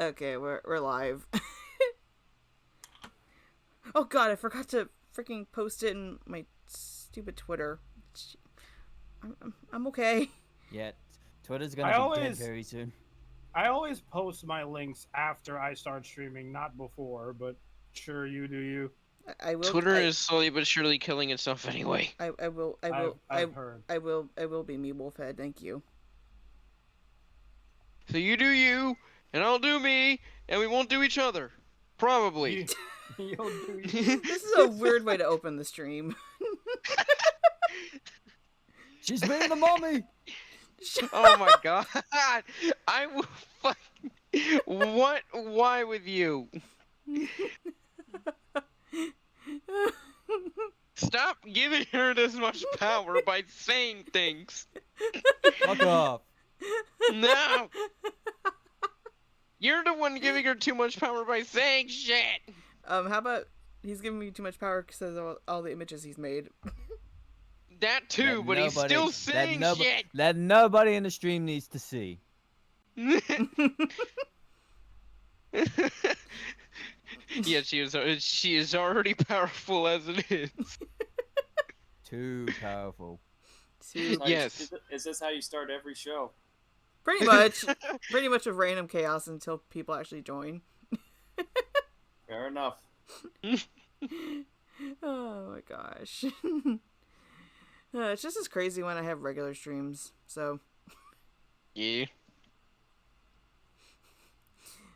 Okay, we're live. Oh god, I forgot to freaking post it in my stupid Twitter. I'm okay. Yeah, Twitter's I gonna be dead always very soon. I always post my links after I start streaming, not before, but sure, you do you. I will. Twitter is slowly but surely killing itself anyway. I will. I've heard. I will be me, Wolfhead. Thank you. So you do you, and I'll do me, and we won't do each other. Probably. You'll do you. This is a weird way to open the stream. She's being the mommy. Oh my god. I will fucking... What? Why with you? Stop giving her this much power by saying things. Fuck off. No. You're the one giving her too much power by saying shit. How about he's giving me too much power because of all the images he's made. That too, but he's still saying shit. That nobody in the stream needs to see. Yeah, she is already powerful as it is. Too powerful. Yes. Is this how you start every show? Pretty much with random chaos until people actually join. Fair enough. Oh my gosh. It's just as crazy when I have regular streams, so. Yeah.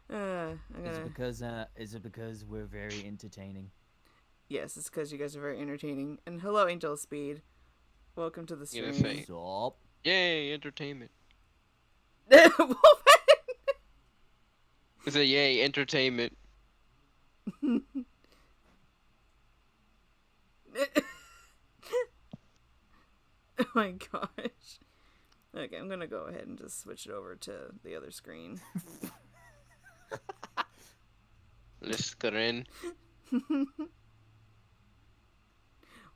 Is it because we're very entertaining? Yes, it's because you guys are very entertaining. And hello, Angel of Speed. Welcome to the stream. Stop. Yay, entertainment. Wolfhead! It's a yay, entertainment. Oh my gosh. Okay, I'm gonna go ahead and just switch it over to the other screen. Let's get in.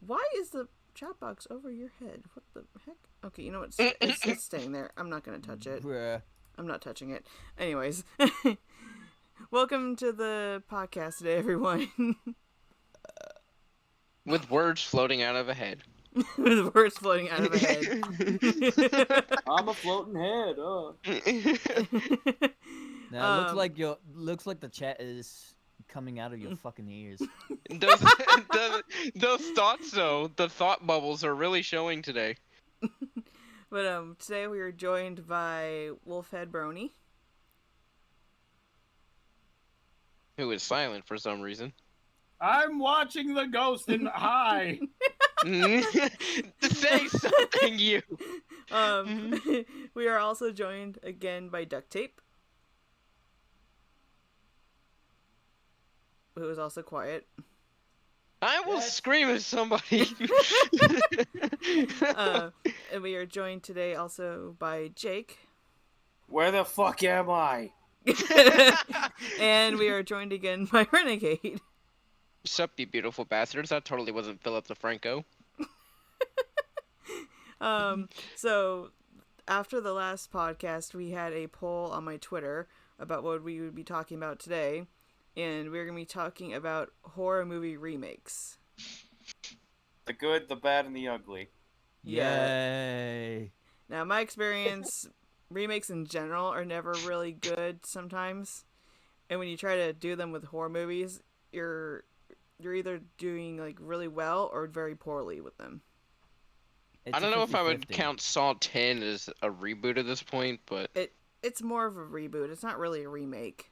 Why is the chat box over your head? What the heck? Okay, you know what? It's staying there. I'm not gonna touch it. Bruh. I'm not touching it. Anyways. Welcome to the podcast today, everyone. With words floating out of a head. With words floating out of a head. I'm a floating head. Now it looks like the chat is coming out of your fucking ears. Those thoughts though, the thought bubbles are really showing today. But today we are joined by Wolfhead Brony. Who is silent for some reason. I'm watching the ghost in hi. Say something, you. We are also joined again by Duct Tape, who is also quiet. I will scream at somebody. And we are joined today also by Jake. Where the fuck am I? And we are joined again by Renegade. Sup, you beautiful bastards. That totally wasn't Philip DeFranco. So after the last podcast, we had a poll on my Twitter about what we would be talking about today, and we're going to be talking about horror movie remakes. The good, the bad, and the ugly. Yay! Now, my experience, remakes in general are never really good sometimes, and when you try to do them with horror movies, you're either doing like really well or very poorly with them. I don't know if I would count Saw 10 as a reboot at this point, but it's more of a reboot. It's not really a remake.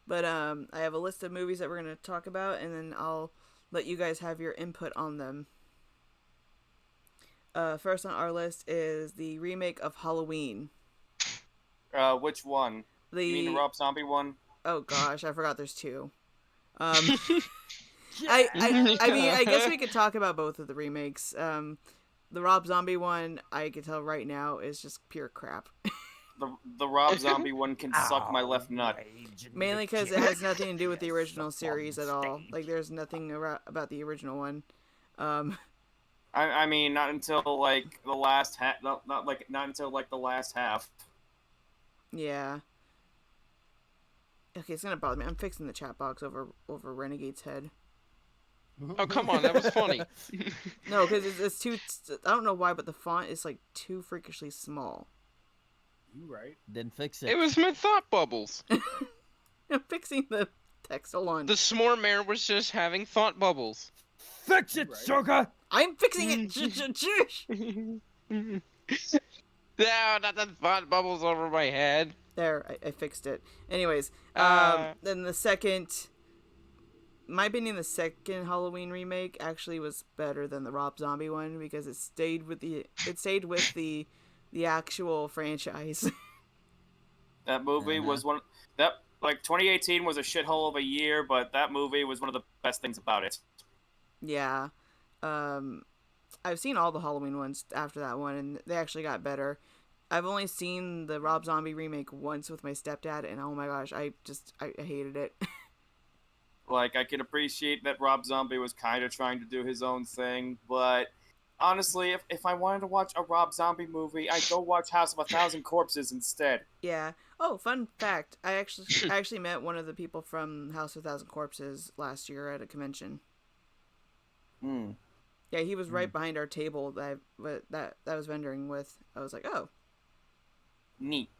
But I have a list of movies that we're going to talk about, and then I'll let you guys have your input on them. First on our list is the remake of Halloween. Which one? You mean the Rob Zombie one? Oh gosh, I forgot there's two. I mean, I guess we could talk about both of the remakes. The Rob Zombie one, I can tell right now, is just pure crap. The Rob Zombie one can suck my left nut. Mainly because it has nothing to do with the original series at all. Like, there's nothing about the original one. I mean, not until like the last half. Not until like the last half. Yeah. Okay, it's gonna bother me. I'm fixing the chat box over Renegade's head. Oh, come on, that was funny. No, because it's too. I don't know why, but the font is like too freakishly small. You right. Then fix it. It was my thought bubbles. I'm fixing the text. Hold on. The s'more mare was just having thought bubbles. Fix it, sugar! I'm fixing it. Shush. No, not the thought bubbles over my head. There, I fixed it. Anyways, then the second. My opinion, the second Halloween remake actually was better than the Rob Zombie one because it stayed with the actual franchise. That movie was one that like 2018 was a shithole of a year, but that movie was one of the best things about it. Yeah. I've seen all the Halloween ones after that one, and they actually got better. I've only seen the Rob Zombie remake once with my stepdad, and oh my gosh, I hated it. Like, I can appreciate that Rob Zombie was kind of trying to do his own thing, but honestly, if I wanted to watch a Rob Zombie movie, I'd go watch House of a Thousand Corpses instead. Yeah. Oh, fun fact. I actually met one of the people from House of a Thousand Corpses last year at a convention. Hmm. Yeah, he was right behind our table that I was vendoring with. I was like, oh. Neat.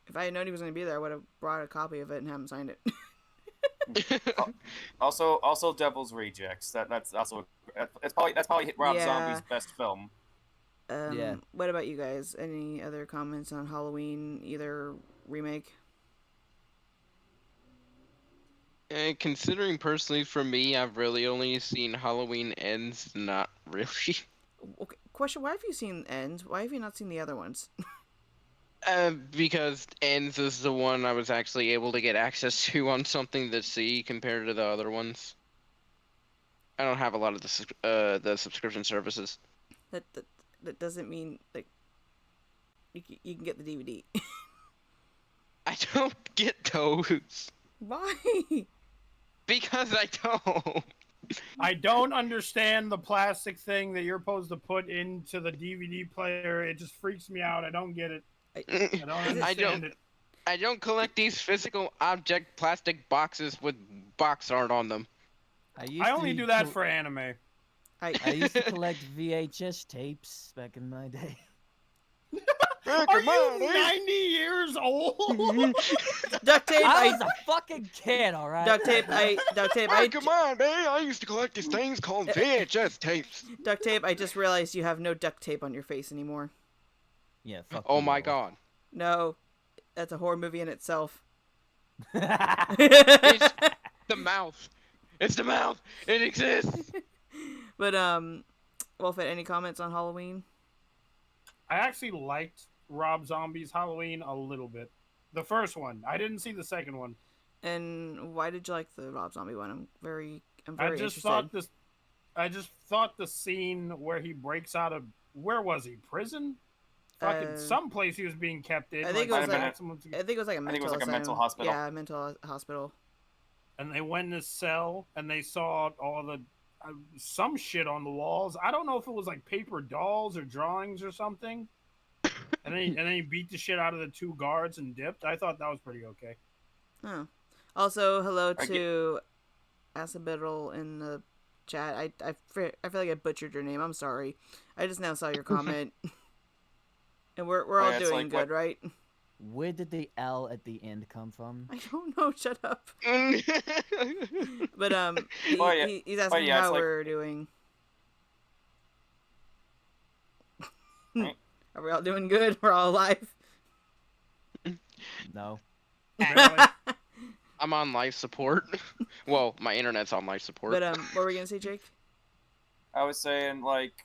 If I had known he was going to be there, I would have brought a copy of it and have him signed it. Also, Devil's Rejects. That's probably Rob Zombie's best film. Yeah. What about you guys? Any other comments on Halloween, either remake? Considering personally for me, I've really only seen Halloween Ends, not really. Okay, question, why have you seen Ends? Why have you not seen the other ones? Because Ends is the one I was actually able to get access to on something to see compared to the other ones. I don't have a lot of the subscription services. That doesn't mean, like, you can get the DVD. I don't get those. Why? Because I don't. I don't understand the plastic thing that you're supposed to put into the DVD player. It just freaks me out. I don't get it. I don't understand it. I don't collect these physical object plastic boxes with box art on them. I only do that for anime. I used to collect VHS tapes back in my day. Are you 90 years old? Duct tape. I was a fucking kid, all right. Duct tape. Come on, man! I used to collect these things called VHS tapes. Duct tape. I just realized you have no duct tape on your face anymore. Yeah. Fuck Oh you, my Lord. god. No, that's a horror movie in itself. It's the mouth. It's the mouth. It exists. But Wolfette, any comments on Halloween? I actually liked Rob Zombie's Halloween a little bit. The first one. I didn't see the second one. And why did you like the Rob Zombie one? I'm very I just interested. thought the scene where he breaks out of, where was he? Prison? Fucking some place he was being kept in. I think it was like a mental hospital. Yeah, a mental hospital. And they went in his cell and they saw all the some shit on the walls. I don't know if it was like paper dolls or drawings or something. and then he beat the shit out of the two guards and dipped. I thought that was pretty okay. Oh. Also, hello to Asabiddle in the chat. I feel like I butchered your name. I'm sorry. I just now saw your comment. And we're all doing good, right? Where did the L at the end come from? I don't know. Shut up. But he's asking how we're doing. Are we all doing good? We're all alive. No. I'm on life support. Well, my internet's on life support. But what were we gonna say, Jake? I was saying like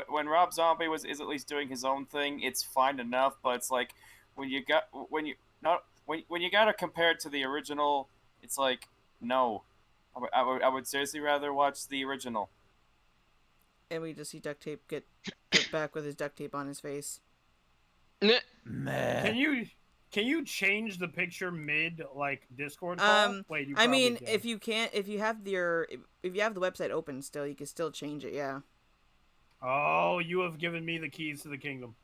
when Rob Zombie is at least doing his own thing, it's fine enough. But it's like when you gotta compare it to the original, it's like no, I would seriously rather watch the original. And we just see duct tape get put back with his duct tape on his face. Man. Can you change the picture mid like Discord call? Wait, you I mean, can. if you have the website open still, you can still change it. Yeah. Oh, you have given me the keys to the kingdom.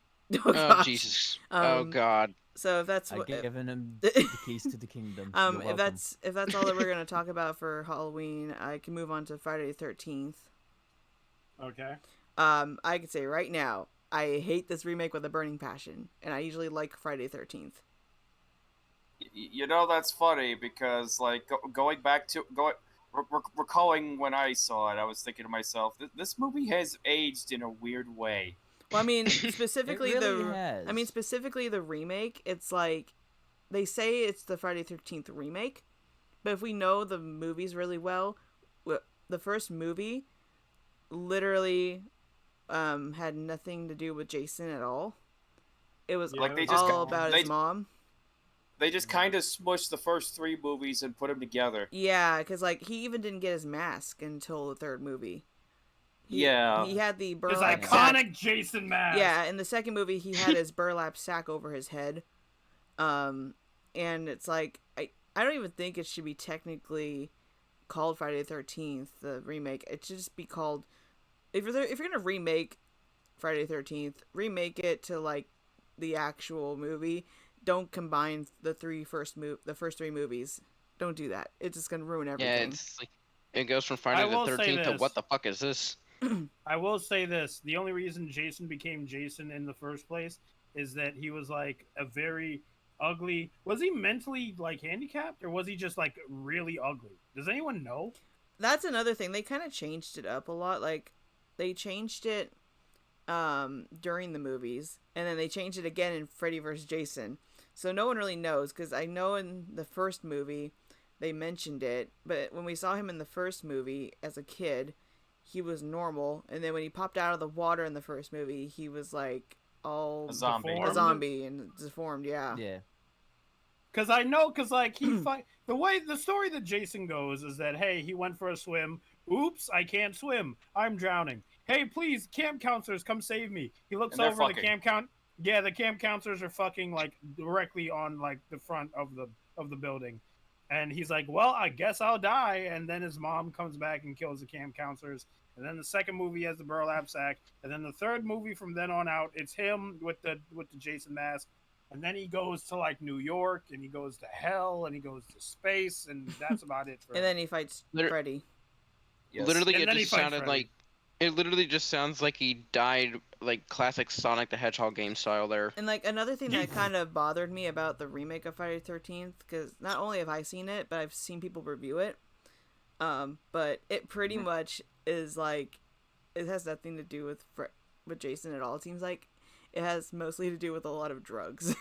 Oh Jesus. Oh God. So if that's I've what, given him the keys to the kingdom. You're if welcome. that's all that we're gonna talk about for Halloween, I can move on to Friday the 13th. Okay. I can say right now, I hate this remake with a burning passion, and I usually like Friday the 13th. You know, that's funny because like going back to recalling when I saw it, I was thinking to myself, this movie has aged in a weird way. Well, I mean, specifically It really has. specifically the remake. It's like they say it's the Friday 13th remake, but if we know the movies really well, the first movie literally had nothing to do with Jason at all. It was Yeah, Like all about his mom. They just kind of smushed the first 3 movies and put them together. Yeah, because like he even didn't get his mask until the third movie. He had the His burlap iconic sack. Jason mask. Yeah, in the second movie, he had his burlap sack over his head. And it's like I don't even think it should be technically called Friday the 13th, the remake. It should just be called, if you're gonna remake Friday the 13th, remake it to like the actual movie. Don't combine the first 3 movies. Don't do that. It's just gonna ruin everything. Yeah, it's like it goes from Friday the will say 13th to this. what the fuck is this? I will say this: the only reason Jason became Jason in the first place is that he was like a very ugly. Was he mentally like handicapped, or was he just like really ugly? Does anyone know? That's another thing. They kind of changed it up a lot. Like they changed it during the movies, and then they changed it again in Freddy vs. Jason. So no one really knows, because I know in the first movie they mentioned it, but when we saw him in the first movie as a kid, he was normal, and then when he popped out of the water in the first movie, he was like all A zombie. Deformed? a zombie and deformed. Yeah. Yeah. Because I know, because like he the story that Jason goes is that, hey, he went for a swim. Oops, I can't swim. I'm drowning. Hey, please, camp counselors, come save me. He looks And they're over, the fucking. the camp counselors are fucking like directly on like the front of the building. And he's like, well, I guess I'll die. And then his mom comes back and kills the camp counselors. And then the second movie has the burlap sack. And then the third movie from then on out, it's him with the Jason mask. And then he goes to like New York, and he goes to hell, and he goes to space, and that's about it. And then he fights Freddy. Yes. Literally, And it then he just fights sounded Freddy. like it literally just sounds like he died like classic Sonic the Hedgehog game style there. And like another thing that kind of bothered me about the remake of Friday the 13th, because not only have I seen it, but I've seen people review it. But it pretty much is like, it has nothing to do with Jason at all. It seems like it has mostly to do with a lot of drugs.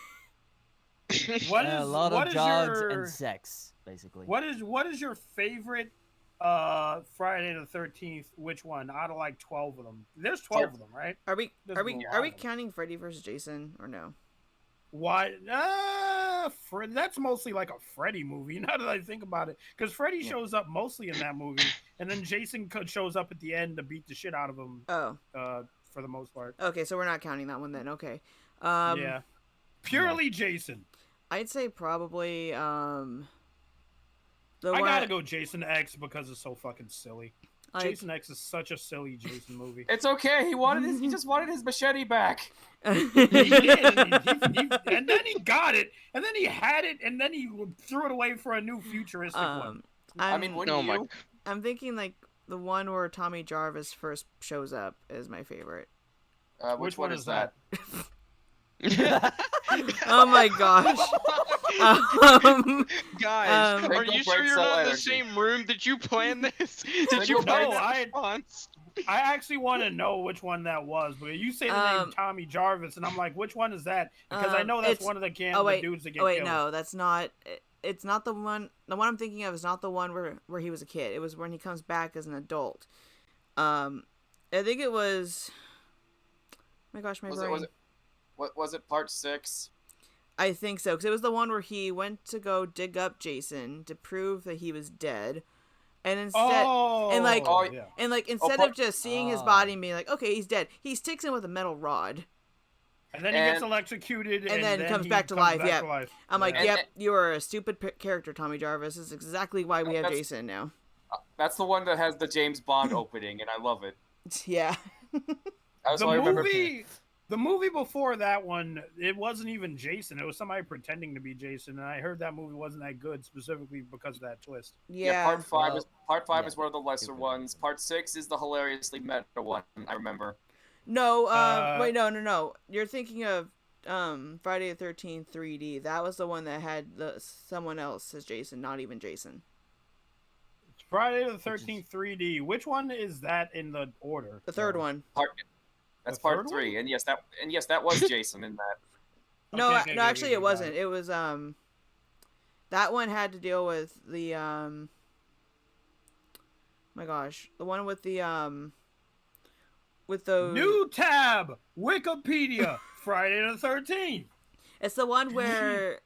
A lot of drugs and sex, basically. What is your favorite Friday the 13th? Which one out of like 12 of them? There's 12 of them, right? Are we There's are a we lot are we of them. counting Freddy versus Jason or no? Why? That's mostly like a Freddy movie. Now that I think about it, because Freddy shows up mostly in that movie, and then Jason shows up at the end to beat the shit out of him. Oh. For the most part. Okay, so we're not counting that one then. Okay. Yeah. Purely Jason. I'd say probably I gotta go Jason X because it's so fucking silly. like, Jason X is such a silly Jason movie. It's okay. He just wanted his machete back. He did, and then he got it, and then he had it, and then he threw it away for a new futuristic one. I mean, wouldn't you? I'm thinking like the one where Tommy Jarvis first shows up is my favorite. Which one is that? Oh my gosh. Guys, are Single you sure brain you're cell not in the energy. same room? Did you plan this? Did you Single plan brain No, this response? I actually want to know which one that was, but you say the name Tommy Jarvis, and I'm like, which one is that? Because I know that's one of the dudes that get killed. No, that's not. It's not the one. The one I'm thinking of is not the one where he was a kid. It was when he comes back as an adult. I think it was. Oh my gosh, my brain. Was it part 6? I think so, because it was the one where he went to go dig up Jason to prove that he was dead, and instead, instead of just seeing his body and being like, okay, he's dead, he sticks him with a metal rod, and then he gets electrocuted, and then comes back to life. Yeah, I'm like, yep, you are a stupid character, Tommy Jarvis. This is exactly why we have Jason now. That's the one that has the James Bond opening, and I love it. Yeah. That's why I remember. The movie before that one, it wasn't even Jason. It was somebody pretending to be Jason, and I heard that movie wasn't that good specifically because of that twist. Yeah, Yeah. part five yeah, is one of the lesser it was ones. good. Part 6 is the hilariously meta one. I remember. No, wait, Uh, no. You're thinking of Friday the 13th 3D. That was the one that had someone else as Jason, not even Jason. Friday the Which is 13th 3D. Which one is that in the order? The third though? one. That's The part third 3, one? and yes, that was Jason in that. No, Okay, no, actually it got wasn't. It was that one had to deal with the my gosh, the one with the with the New tab, Wikipedia, Friday the 13th. it's the one where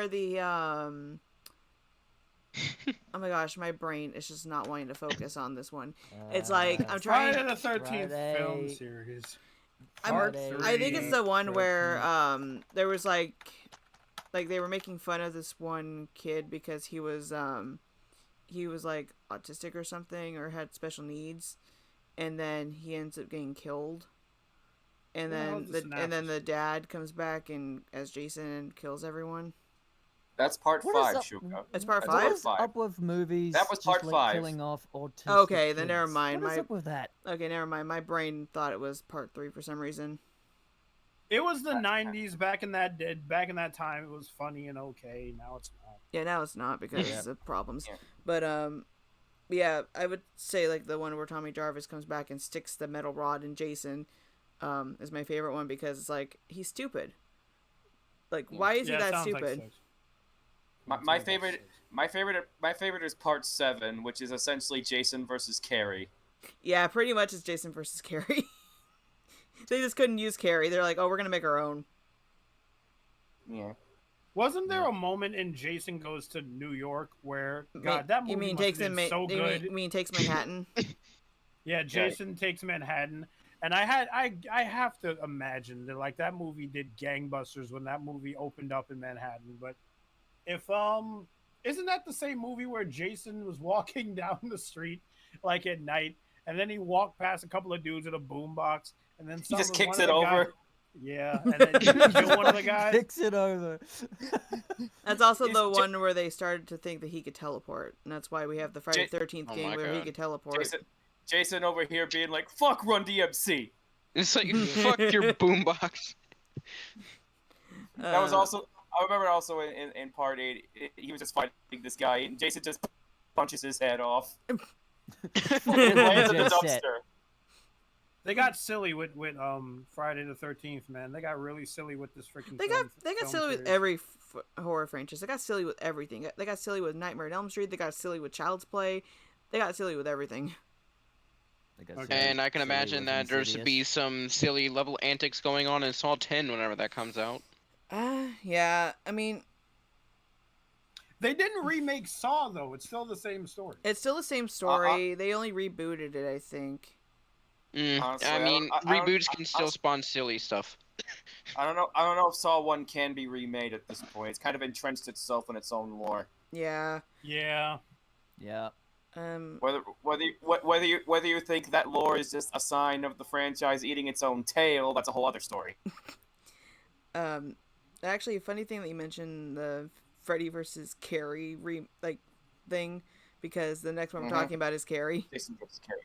the oh my gosh, my brain is just not wanting to focus on this one. It's like I'm trying. Friday the 13th film Friday. series. I'm- Part Friday, I think it's the one where 13th. there was like they were making fun of this one kid because he was like autistic or something or had special needs, and then he ends up getting killed. And Who the hell then is the synopsis? the dad comes back and as Jason and kills everyone. That's part What is 5, up- Shuka. It's part That's five? What is five. up with movies? That was just, part like, 5. Killing off autistic Okay, then never kids? mind. What is My- up with that? Okay, never mind. My brain thought it was part 3 for some reason. It was the 90s back in that time. It was funny and okay. Now it's not. Yeah, now it's not because Yeah. of problems. Yeah. But yeah, I would say like the one where Tommy Jarvis comes back and sticks the metal rod in Jason is my favorite one because it's like he's stupid. Like why is he Yeah, it that sounds like stupid? six. My Sounds like favorite, six. my favorite is part 7, which is essentially Jason versus Carrie. Yeah, pretty much it's Jason versus Carrie. They just couldn't use Carrie. They're like, oh, we're gonna make our own. Yeah. Wasn't there a moment in Jason Goes to New York where God that movie you mean must takes have been so you good? mean takes Manhattan? Yeah, Jason Takes Manhattan, and I have to imagine that like that movie did gangbusters when that movie opened up in Manhattan. But if isn't that the same movie where Jason was walking down the street like at night, and then he walked past a couple of dudes with a boombox, and then He just one kicks of it the over. guys- yeah, and then he killed one of the guys. Fix it over. That's also the He's- one where they started to think that he could teleport, and that's why we have the Friday the 13th Oh game my where he God. could teleport. Jason over here being like, "Fuck Run DMC." It's like fuck your boombox. That was also. I remember also in part 8, he was just fighting this guy, and Jason just punches his head off. It lands in the Jet set. dumpster. They got silly with Friday the 13th, man. They got really silly with this freaking. They film got silly with series. every horror franchise. They got silly with everything. They got silly with Nightmare on Elm Street. They got silly with Child's Play. They got silly with everything. Like I Okay. said, And I can silly imagine with that there's to be Insidious. some silly level antics going on in Saw 10 whenever that comes out. Yeah. I mean, They didn't remake Saw though. It's still the same story. it's still the same story. They only rebooted it, I think. Honestly, I mean, I don't- reboots can still spawn silly stuff. I don't know. I don't know if Saw 1 can be remade at this point. It's kind of entrenched itself in its own lore. Yeah. Yeah. Yeah. Whether you think that lore is just a sign of the franchise eating its own tail, that's a whole other story. Actually, a funny thing that you mentioned the Freddy versus Carrie thing, because the next one we're Mhm. talking about is Carrie. Jason versus Carrie.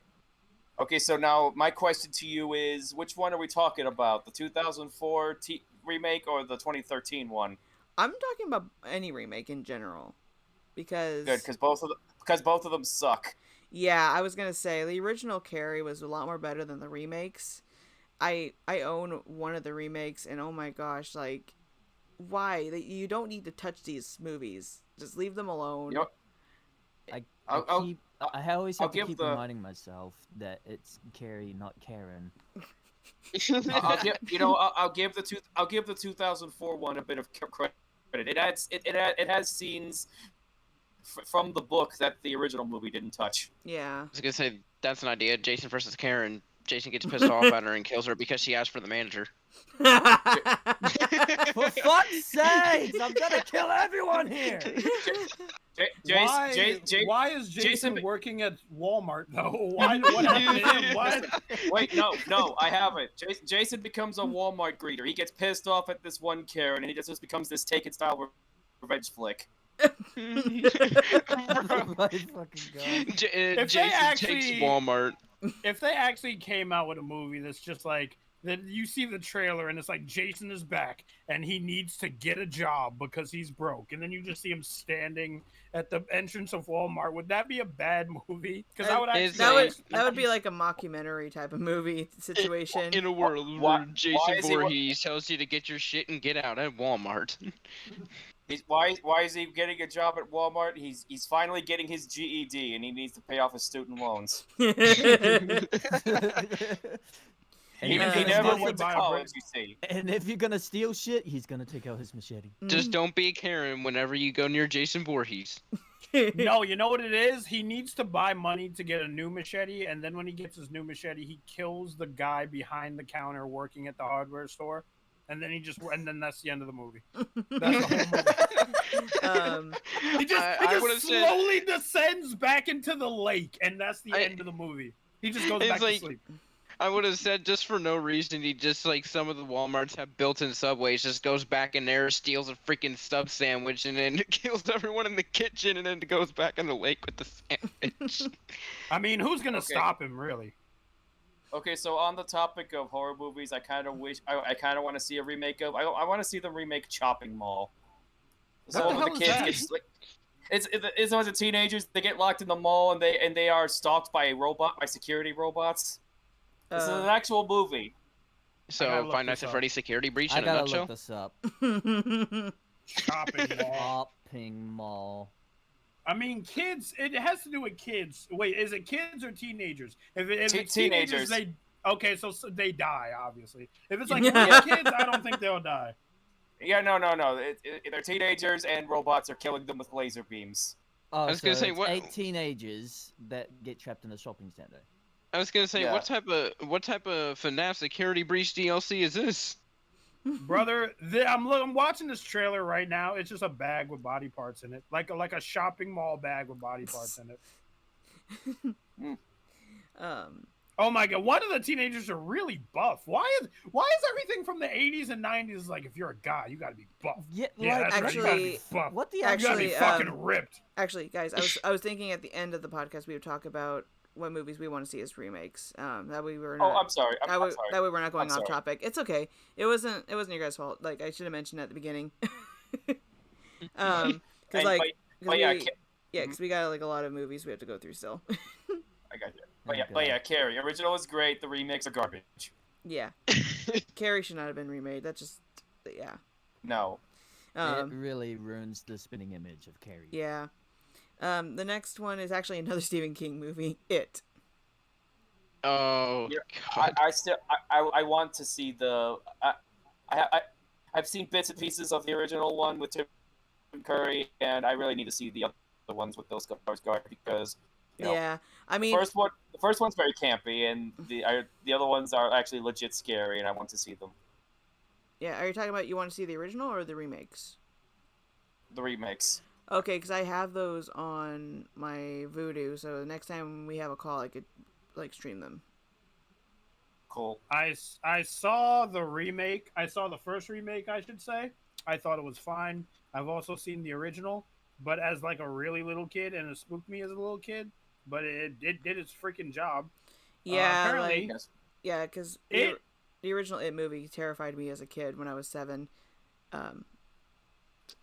Okay, so now my question to you is, which one are we talking about? The 2004 remake or the 2013 one? I'm talking about any remake in general, because Good, because both of them suck. yeah, I was gonna say the original Carrie was a lot more better than the remakes. I own one of the remakes, and oh my gosh, like, why? You don't need to touch these movies. Just leave them alone. You know, I I'll- always I'll have to give keep the- reminding myself that it's Carrie, not Karen. I'll give the 2004 one a bit of credit. It has scenes from the book that the original movie didn't touch. Yeah. I was gonna say that's an idea. Jason versus Karen. Jason gets pissed off at her and kills her because she asked for the manager. For fuck's sakes, I'm gonna kill everyone here. Why is Jason Jason- working at Walmart though? Why? What happened to him? What? Wait, no, I have it. Jason becomes a Walmart greeter. He gets pissed off at this one Karen, and he just becomes this Taken style revenge flick. Oh my fucking god. Jason takes Walmart. If they actually came out with a movie that's just like that, you see the trailer and it's like Jason is back and he needs to get a job because he's broke, and then you just see him standing at the entrance of Walmart. Would that be a bad movie? Because I would actually that would be like a mockumentary type of movie situation. In a world where Jason Voorhees tells you to get your shit and get out at Walmart. Why is he getting a job at Walmart? He's finally getting his GED, and he needs to pay off his student loans. And He never went to college, you see. And if you're gonna steal shit, he's gonna take out his machete. Just don't be a Karen whenever you go near Jason Voorhees. No, you know what it is? He needs to buy money to get a new machete, and then when he gets his new machete, he kills the guy behind the counter working at the hardware store, and then then that's the end of the movie. That's the whole movie. He just slowly descends back into the lake, and that's the end of the movie. He just goes back to sleep. I would have said just for no reason, he just like some of the Walmarts have built-in subways, just goes back in there, steals a freaking sub sandwich, and then kills everyone in the kitchen, and then goes back in the lake with the sandwich. I mean, who's gonna stop him, really? Okay, so on the topic of horror movies, I kind of want to see a remake of. I want to see the remake Chopping Mall. So What the hell the is kids that? get like, it's a bunch of teenagers. They get locked in the mall, and they are stalked by security robots. This is an actual movie. So Five Nights at Freddy's security breach I in a gotta nutshell. look this up. Chopping Mall. Shopping mall. I mean, kids. It has to do with kids. Wait, is it kids or teenagers? If it's Teenagers. so they die, obviously. If it's like real kids, I don't think they'll die. Yeah, no. They're teenagers, and robots are killing them with laser beams. Oh, was gonna say, it's what- 8 teenagers that get trapped in a shopping center. I was gonna say, Yeah. what type of FNAF security breach DLC is this? Brother, I'm watching this trailer right now. It's just a bag with body parts in it, like a shopping mall bag with body parts in it. Oh my god, one of the teenagers are really buff. Why is everything from the 80s and 90s like if you're a guy, you gotta be buff? Yeah, That's right, you gotta be buff. what the You gotta be Actually, fucking ripped. Actually, guys, I was thinking at the end of the podcast we would talk about what movies we want to see as remakes. That way we were not. Oh, I'm sorry. I'm sorry. That way we're not going I'm off sorry. topic. It's okay. It wasn't your guys' fault. Like I should have mentioned at the beginning. Because we got like a lot of movies we have to go through still. I got you. But yeah, Carrie. Original is great. The remakes are garbage. Yeah, Carrie should not have been remade. That just yeah. No. It really ruins the spinning image of Carrie. Yeah. The next one is actually another Stephen King movie, It. Oh, Yeah, God. I want to see the. I've seen bits and pieces of the original one with Tim Curry, and I really need to see the other ones with those guys because. You know, Yeah, I mean, the first one's very campy, and the other ones are actually legit scary, and I want to see them. yeah. Are you talking about you want to see the original or the remakes? The remakes. Okay, because I have those on my Vudu, so the next time we have a call, I could like stream them. Cool. I saw the remake. I saw the first remake, I should say. I thought it was fine. I've also seen the original, but as like a really little kid, and it spooked me as a little kid. But it did its freaking job. Yeah, apparently, like, yeah, because It- the original It movie terrified me as a kid when I was 7.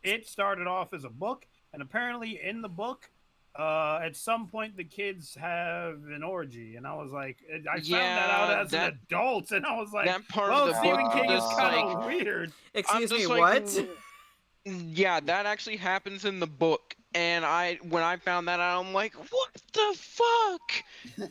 it started off as a book, and apparently in the book, at some point the kids have an orgy, and I was like, I found that out as an adult, and I was like, that part well, of the Stephen book King is is kind of like- weird. Excuse me, just like, what? Yeah, that actually happens in the book, and when I found that out, I'm like, what the fuck?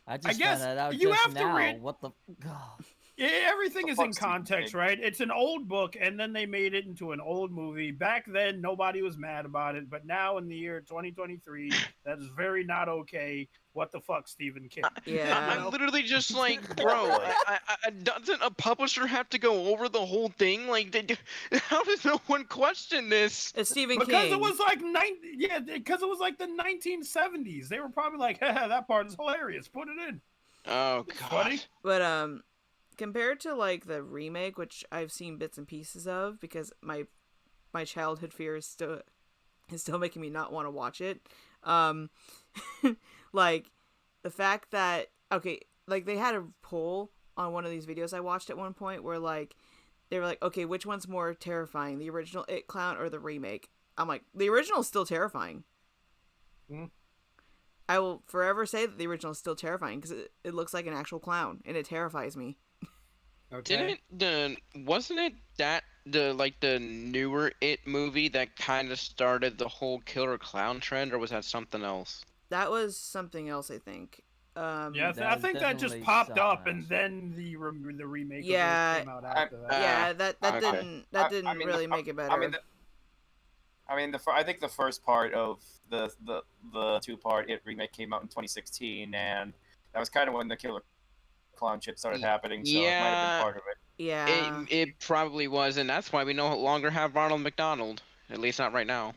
I just guess found that out you just have to now. read- What the? Oh. Everything The is in fuck, Stephen context, King? right? It's an old book, and then they made it into an old movie. Back then, nobody was mad about it, but now in the year 2023, that is very not okay. What the fuck, Stephen King? Yeah. I'm literally just like, Oh, bro, boy. doesn't a publisher have to go over the whole thing? Like, how does no one question this? It's Stephen Because King. it was like because it was like the 1970s. They were probably like, "Haha, that part is hilarious. Put it in." Oh It's god. funny. But compared to like the remake, which I've seen bits and pieces of because my childhood fear is still making me not want to watch it. Um like the fact that okay, like they had a poll on one of these videos I watched at one point where like they were like, okay, which one's more terrifying, the original It Clown or the remake? I'm like, the original is still terrifying. Mm. I will forever say that the original is still terrifying because it looks like an actual clown and it terrifies me. Okay. Wasn't it that the newer It movie that kind of started the whole killer clown trend, or was that something else? That was something else, I think. Yeah, I That think that just definitely popped up, something and else. then the remake Yeah, of it came out after that. yeah, that okay. didn't I mean, really the, make it better. I mean, I think the first part of the two-part It remake came out in 2016, and that was kind of when the killer clown shit started happening. So it might have been Yeah, part of it. Yeah. it probably was, and that's why we no longer have Ronald McDonald. At least not right now.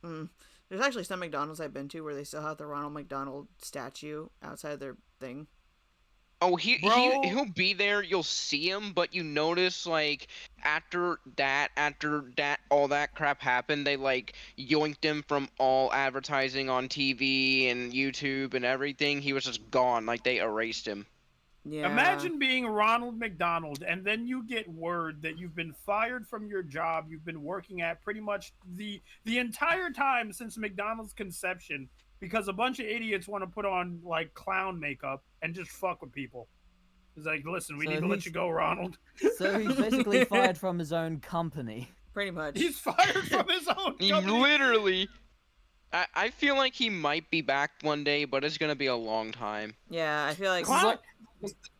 Mm. There's actually some McDonald's I've been to where they still have the Ronald McDonald statue outside their thing. Oh, Bro. he'll be there. You'll see him, but you notice like after that all that crap happened, they like yoinked him from all advertising on TV and YouTube and everything. He was just gone. Like they erased him. Yeah. Imagine being Ronald McDonald, and then you get word that you've been fired from your job you've been working at pretty much the entire time since McDonald's conception because a bunch of idiots want to put on like clown makeup and just fuck with people. It's like, listen, we So need to let he's- you go, Ronald. So he's basically fired from his own company. Pretty much. He's fired from his own He company. literally. I feel like he might be back one day, but it's gonna be a long time. Yeah, I feel like Clown-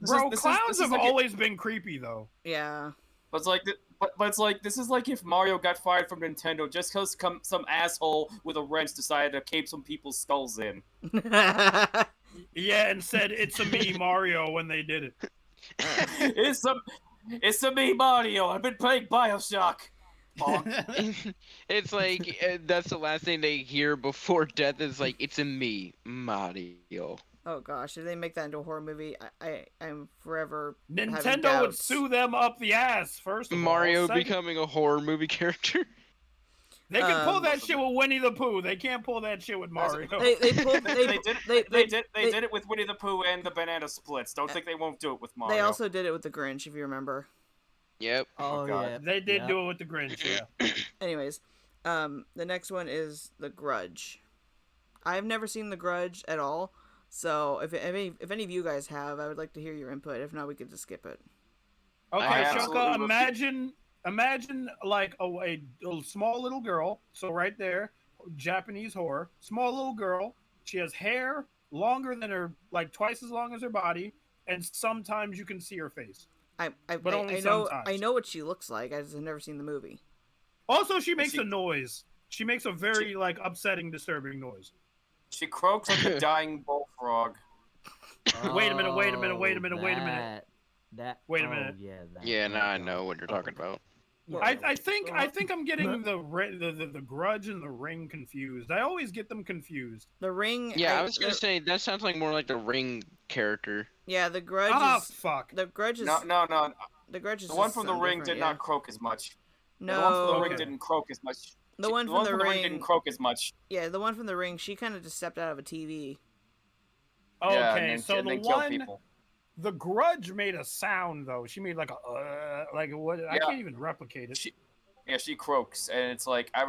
Bro, clowns this is have like always been creepy though. yeah. But it's like, but it's like this is like if Mario got fired from Nintendo just because some asshole with a wrench decided to cape some people's skulls in. Yeah, and said it's a me Mario when they did it. It's a me Mario. I've been playing Bioshock. Bonk. It's like that's the last thing they hear before death is like, it's a me, Mario. Oh gosh, if they make that into a horror movie, I'm forever having Nintendo would doubts. sue them up the ass first of Mario all. Second, becoming a horror movie character. they can pull Um, that shit with Winnie the Pooh. They can't pull that shit with Mario. They pulled They did it with Winnie the Pooh and the Banana Splits. Don't think they won't do it with Mario. They also did it with the Grinch, if you remember. Yep. Oh, God. yeah. They did yeah. do it with the Grinch, yeah. Anyways, the next one is The Grudge. I've never seen The Grudge at all, so if any of you guys have, I would like to hear your input. If not, we could just skip it. Okay, I Shaka, absolutely imagine like a small little girl. So right there, Japanese horror. Small little girl. She has hair longer than her, like twice as long as her body, and sometimes you can see her face. But only I know sometimes. I know what she looks like. I just have never seen the movie. Also, she makes she- a noise. She makes a very like upsetting, disturbing noise. She croaks like a dying bullfrog. Wait a minute, Oh, wait a minute, wait a minute, wait a minute. Wait a minute. Yeah, that, Yeah, now I that know one. what you're talking about. I think I'm getting the Grudge and the Ring confused. I always get them confused. The Ring. Yeah, I was gonna say that sounds like more like the Ring character. Yeah, The Grudge Ah, is. fuck. The Grudge is. No. The Grudge is. The one just from the something Ring different, did yeah. not croak as much. No. The one from the Ring Okay. didn't croak as much. The one from one the from the Ring. didn't croak as much. Yeah, the one from the Ring. She kind of just stepped out of a TV. Okay, Yeah, and then, so and the then killed one, people. the Grudge made a sound though. She made like what? I Yeah. can't even replicate it. She croaks, and it's like I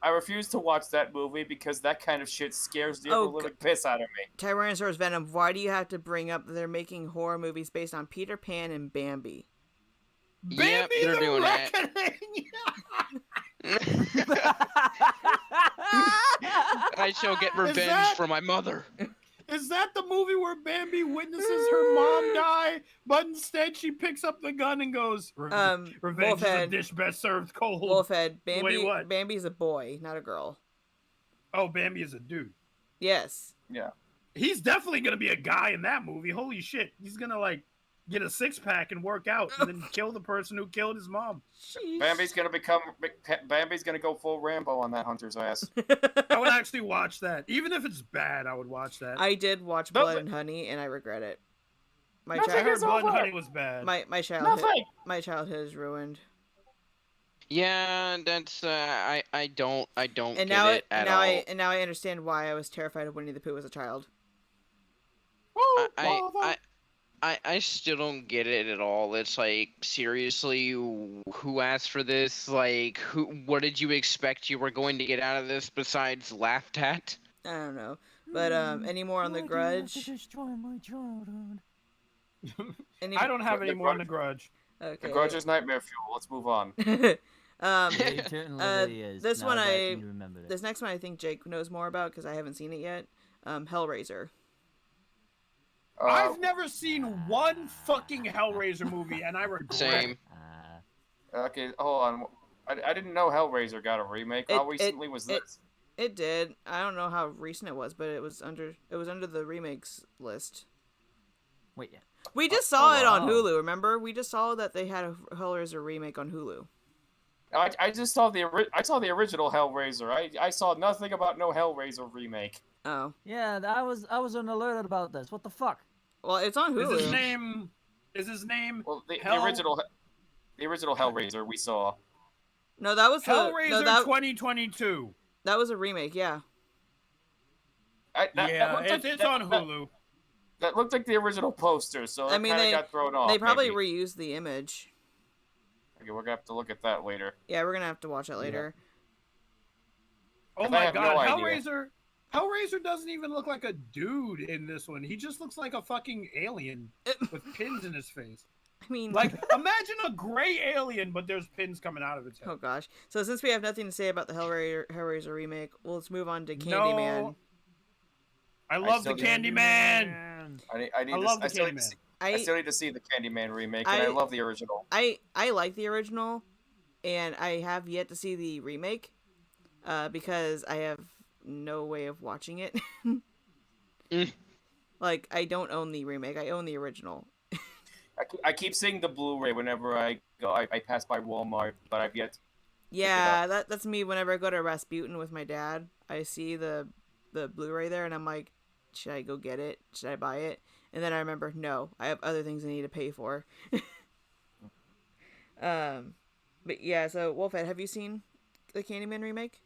refuse to watch that movie because that kind of shit scares the ever living piss out of me. Tyrannosaurus Venom. Why do you have to bring up that they're making horror movies based on Peter Pan and Bambi? Yep, Bambi they're the doing that. Reckoning! I shall get revenge that- for my mother. Is that the movie where Bambi witnesses her mom die, but instead she picks up the gun and goes, "Revenge is a Wolfhead. dish best served cold." Wolfhead. Wait, what? Bambi's a boy, not a girl. Oh, Bambi is a dude. Yes. Yeah. He's definitely gonna be a guy in that movie. Holy shit! He's gonna like get a 6-pack and work out, and then kill the person who killed his mom. Sheesh. Bambi's gonna go full Rambo on that hunter's ass. I would actually watch that, even if it's bad. I would watch that. I did watch Blood and Honey, and I regret it. My Nothing I heard is Blood and over. Honey was bad. my childhood Nothing. my childhood is ruined. Yeah, that's I don't And get now it at all. now I understand why I was terrified of Winnie the Pooh as a child. I still don't get it at all. It's like, seriously, who asked for this? Like, what did you expect you were going to get out of this besides laughed at? I don't know. But any more on The Grudge? Destroy my childhood. I don't have any The more on The Grudge. Okay. The Grudge is nightmare fuel. Let's move on. It certainly really is. this now one that I- you remember it. This next one I think Jake knows more about because I haven't seen it yet. Hellraiser. I've never seen one fucking Hellraiser movie, and I regret Same. it. Okay, hold on. I didn't know Hellraiser got a remake. How recently was this? It did. I don't know how recent it was, but it was under the remakes list. Wait, yeah. We just saw it on wow. Hulu. Remember? We just saw that they had a Hellraiser remake on Hulu. I just saw the original Hellraiser. I saw nothing about no Hellraiser remake. Oh, Yeah, I was on alert about this. What the fuck? well, it's on Hulu. Is his name Well, the Hell- original Hellraiser we saw. No, that was Hellraiser that 2022? was a remake. Yeah. It's on Hulu. That looked like the original poster, so I it mean, kind of they got thrown off. they probably maybe. reused the image. Okay, we're gonna have to look at that later. Yeah, we're gonna have to watch that later. Oh I my have god, no idea. Hellraiser doesn't even look like a dude in this one. He just looks like a fucking alien with pins in his face. I mean, Like, imagine a gray alien, but there's pins coming out of its head. oh gosh. So since we have nothing to say about the Hellraiser remake, well, let's move on to Candyman. No. I love the still- Candyman. I love the still need to Candyman. see, I still need to see the Candyman remake, and I- I love the original. I like the original, and I have yet to see the remake, because I have no way of watching it. Like, I don't own the remake. I own the original. I keep seeing the Blu-ray whenever I go. I pass by Walmart, but I've yet. Yeah, that's me. Whenever I go to Rasputin with my dad, I see the Blu-ray there, and I'm like, should I go get it? Should I buy it? And then I remember, no, I have other things I need to pay for. But yeah, so Wolfhead, have you seen the Candyman remake?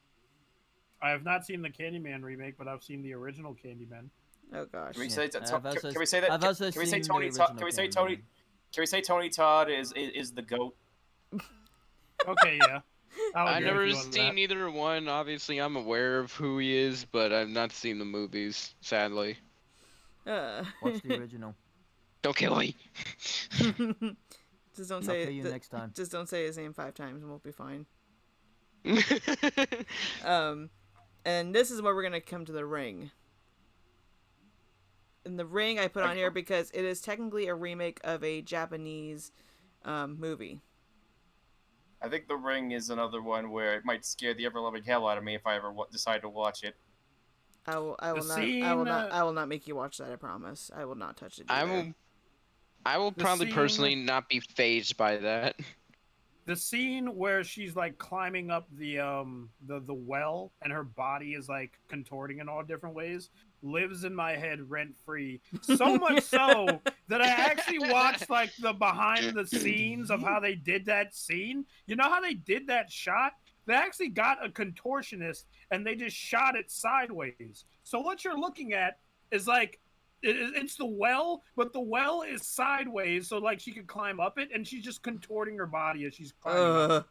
I have not seen the Candyman remake, but I've seen the original Candyman. Oh gosh. Can we Yeah, say? I've also- Can we say that? I've also Can we say seen the Tony? Todd? Can we say original Tony? Candyman. Can we say Tony Todd is the goat? Okay, yeah. I'll I've agree never with you on seen that. either one. Obviously, I'm aware of who he is, but I've not seen the movies, sadly. Watch the original. Don't kill me. Just don't I'll say kill you it. next time. Just don't say his name 5 times, and we'll be fine. And this is where we're gonna come to the Ring. And the Ring I put on here because it is technically a remake of a Japanese movie. I think The Ring is another one where it might scare the ever-loving hell out of me if I ever decide to watch it. I will scene, not make you watch that. I promise. I will not touch it. I either. will The probably scene- personally not be phased by that. The scene where she's like climbing up the well and her body is like contorting in all different ways lives in my head rent free. So much so that I actually watched like the behind the scenes of how they did that scene. You know how they did that shot? They actually got a contortionist and they just shot it sideways. So what you're looking at is like it's the well, but the well is sideways, so like she could climb up it, and she's just contorting her body as she's climbing up.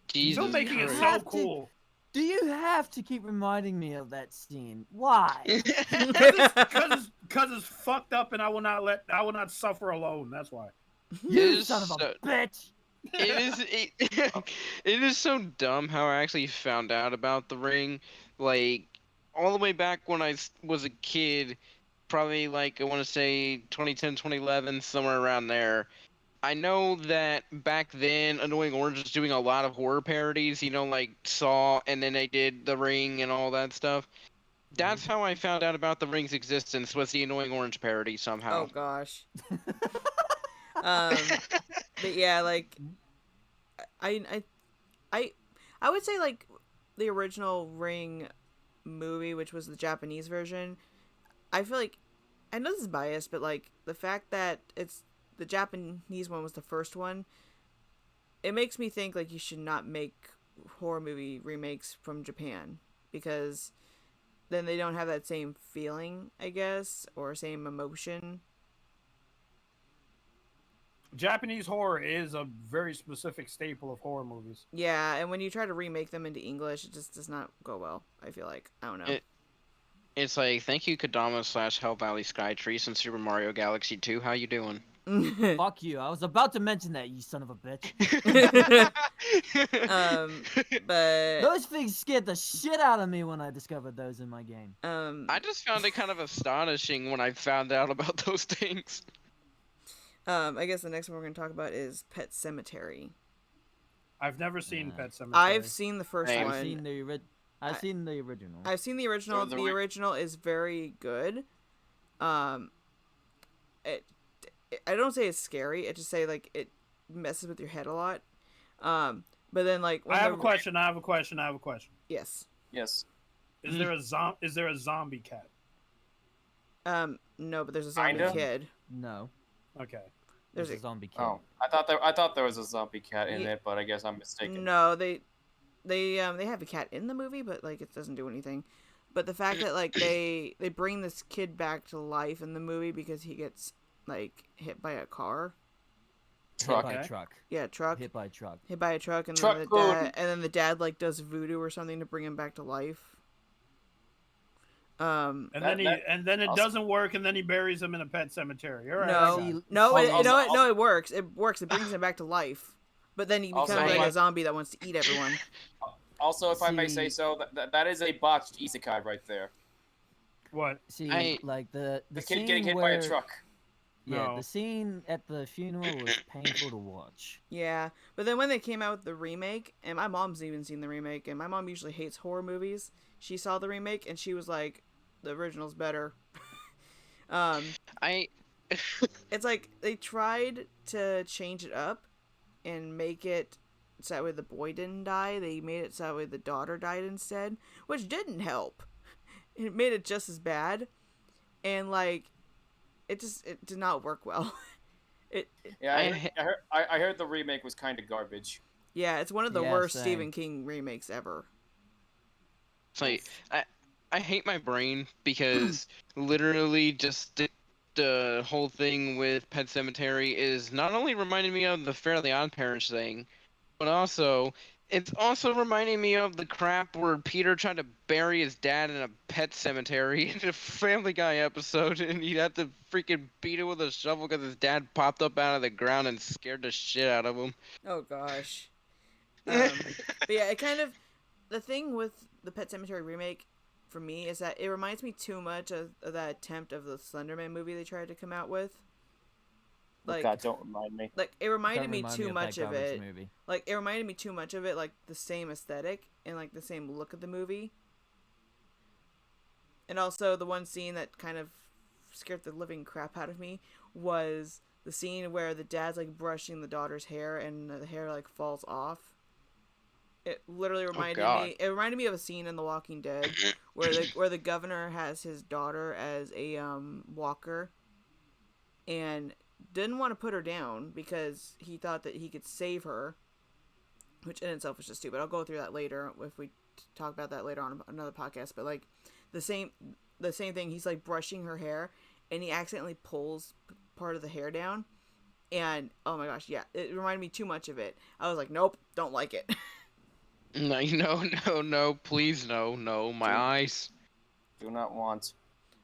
Jesus Filmmaking is Christ. so Have to- cool. Do you have to keep reminding me of that scene? Why? Because it's fucked up, and I will not suffer alone. That's why. You is son of a so- bitch! it is so dumb how I actually found out about the Ring. Like, all the way back when was a kid, probably like I want to say 2010, 2011, somewhere around there. I know that back then, Annoying Orange was doing a lot of horror parodies, like Saw, and then they did The Ring and all that stuff. That's how I found out about The Ring's existence, was the Annoying Orange parody somehow. Oh gosh. um, but yeah, like I I I would say like the original Ring movie, which was the Japanese version. I feel like I know this is biased, but like the fact that it's the Japanese one was the first one, it makes me think like you should not make horror movie remakes from Japan because then they don't have that same feeling, I guess, or same emotion. Japanese horror is a very specific staple of horror movies. Yeah, and when you try to remake them into English, it just does not go well. I feel like I don't know. It's like, thank you, Kodama / Hell Valley Skytree and Super Mario Galaxy 2. How you doing? Fuck you. I was about to mention that, you son of a bitch. But Those things scared the shit out of me when I discovered those in my game. I just found it kind of astonishing when I found out about those things. I guess the next one we're going to talk about is Pet Cemetery. I've never seen Pet Cemetery. I've seen the first one. I've seen the original. I've seen the original. The original is very good. I don't say it's scary. I just say like it messes with your head a lot. But then like I have a question. Yes. Yes. Is there a zombie cat? No, but there's a zombie Kinda. kid. No. Okay. There's a zombie kid. Oh, I thought there was a zombie cat in it, but I guess I'm mistaken. No, they have a cat in the movie, but like it doesn't do anything. But the fact that like they bring this kid back to life in the movie because he gets like hit by a car. Truck. Hit by a truck. Yeah, truck. Hit by a truck. Hit by a truck, and Truck then the dad like does voodoo or something to bring him back to life. And then it doesn't work, and then he buries him in a pet cemetery. All right. It works. It works. It brings him back to life, but then he becomes Also, like a zombie that wants to eat everyone. Also, if I may say so, that is a botched isekai right there. What? See, like the The kid scene getting hit by where, a truck. Yeah, No. the scene at the funeral was painful to watch. Yeah, but then when they came out with the remake, and my mom's even seen the remake, and my mom usually hates horror movies. She saw the remake and she was like, "The original's better." It's like they tried to change it up and make it so that way the boy didn't die. They made it so that way the daughter died instead, which didn't help. It made it just as bad, and like it did not work well. I heard the remake was kind of garbage. Yeah, it's one of the Yeah, worst same. Stephen King remakes ever. It's like, I hate my brain because literally just the whole thing with Pet Cemetery is not only reminding me of the Fairly Odd Parents thing, but also it's also reminding me of the crap where Peter tried to bury his dad in a pet cemetery in a Family Guy episode, and he had to freaking beat it with a shovel because his dad popped up out of the ground and scared the shit out of him. Oh gosh. But yeah, it kind of the thing with the Pet Cemetery remake for me is that it reminds me too much of that attempt of the Slenderman movie they tried to come out with. Like, God, don't remind me. like it reminded Don't me remind too of much that of garbage it. movie. Like it reminded me too much of it, like the same aesthetic and like the same look of the movie. And also the one scene that kind of scared the living crap out of me was the scene where the dad's like brushing the daughter's hair and the hair like falls off. It literally reminded me. It reminded me of a scene in The Walking Dead where the governor has his daughter as a walker, and didn't want to put her down because he thought that he could save her, which in itself was just stupid. I'll go through that later if we talk about that later on another podcast. But like the same thing. He's like brushing her hair, and he accidentally pulls part of the hair down, and oh my gosh, yeah, it reminded me too much of it. I was like, nope, don't like it. No, please, no, my eyes. Do not want.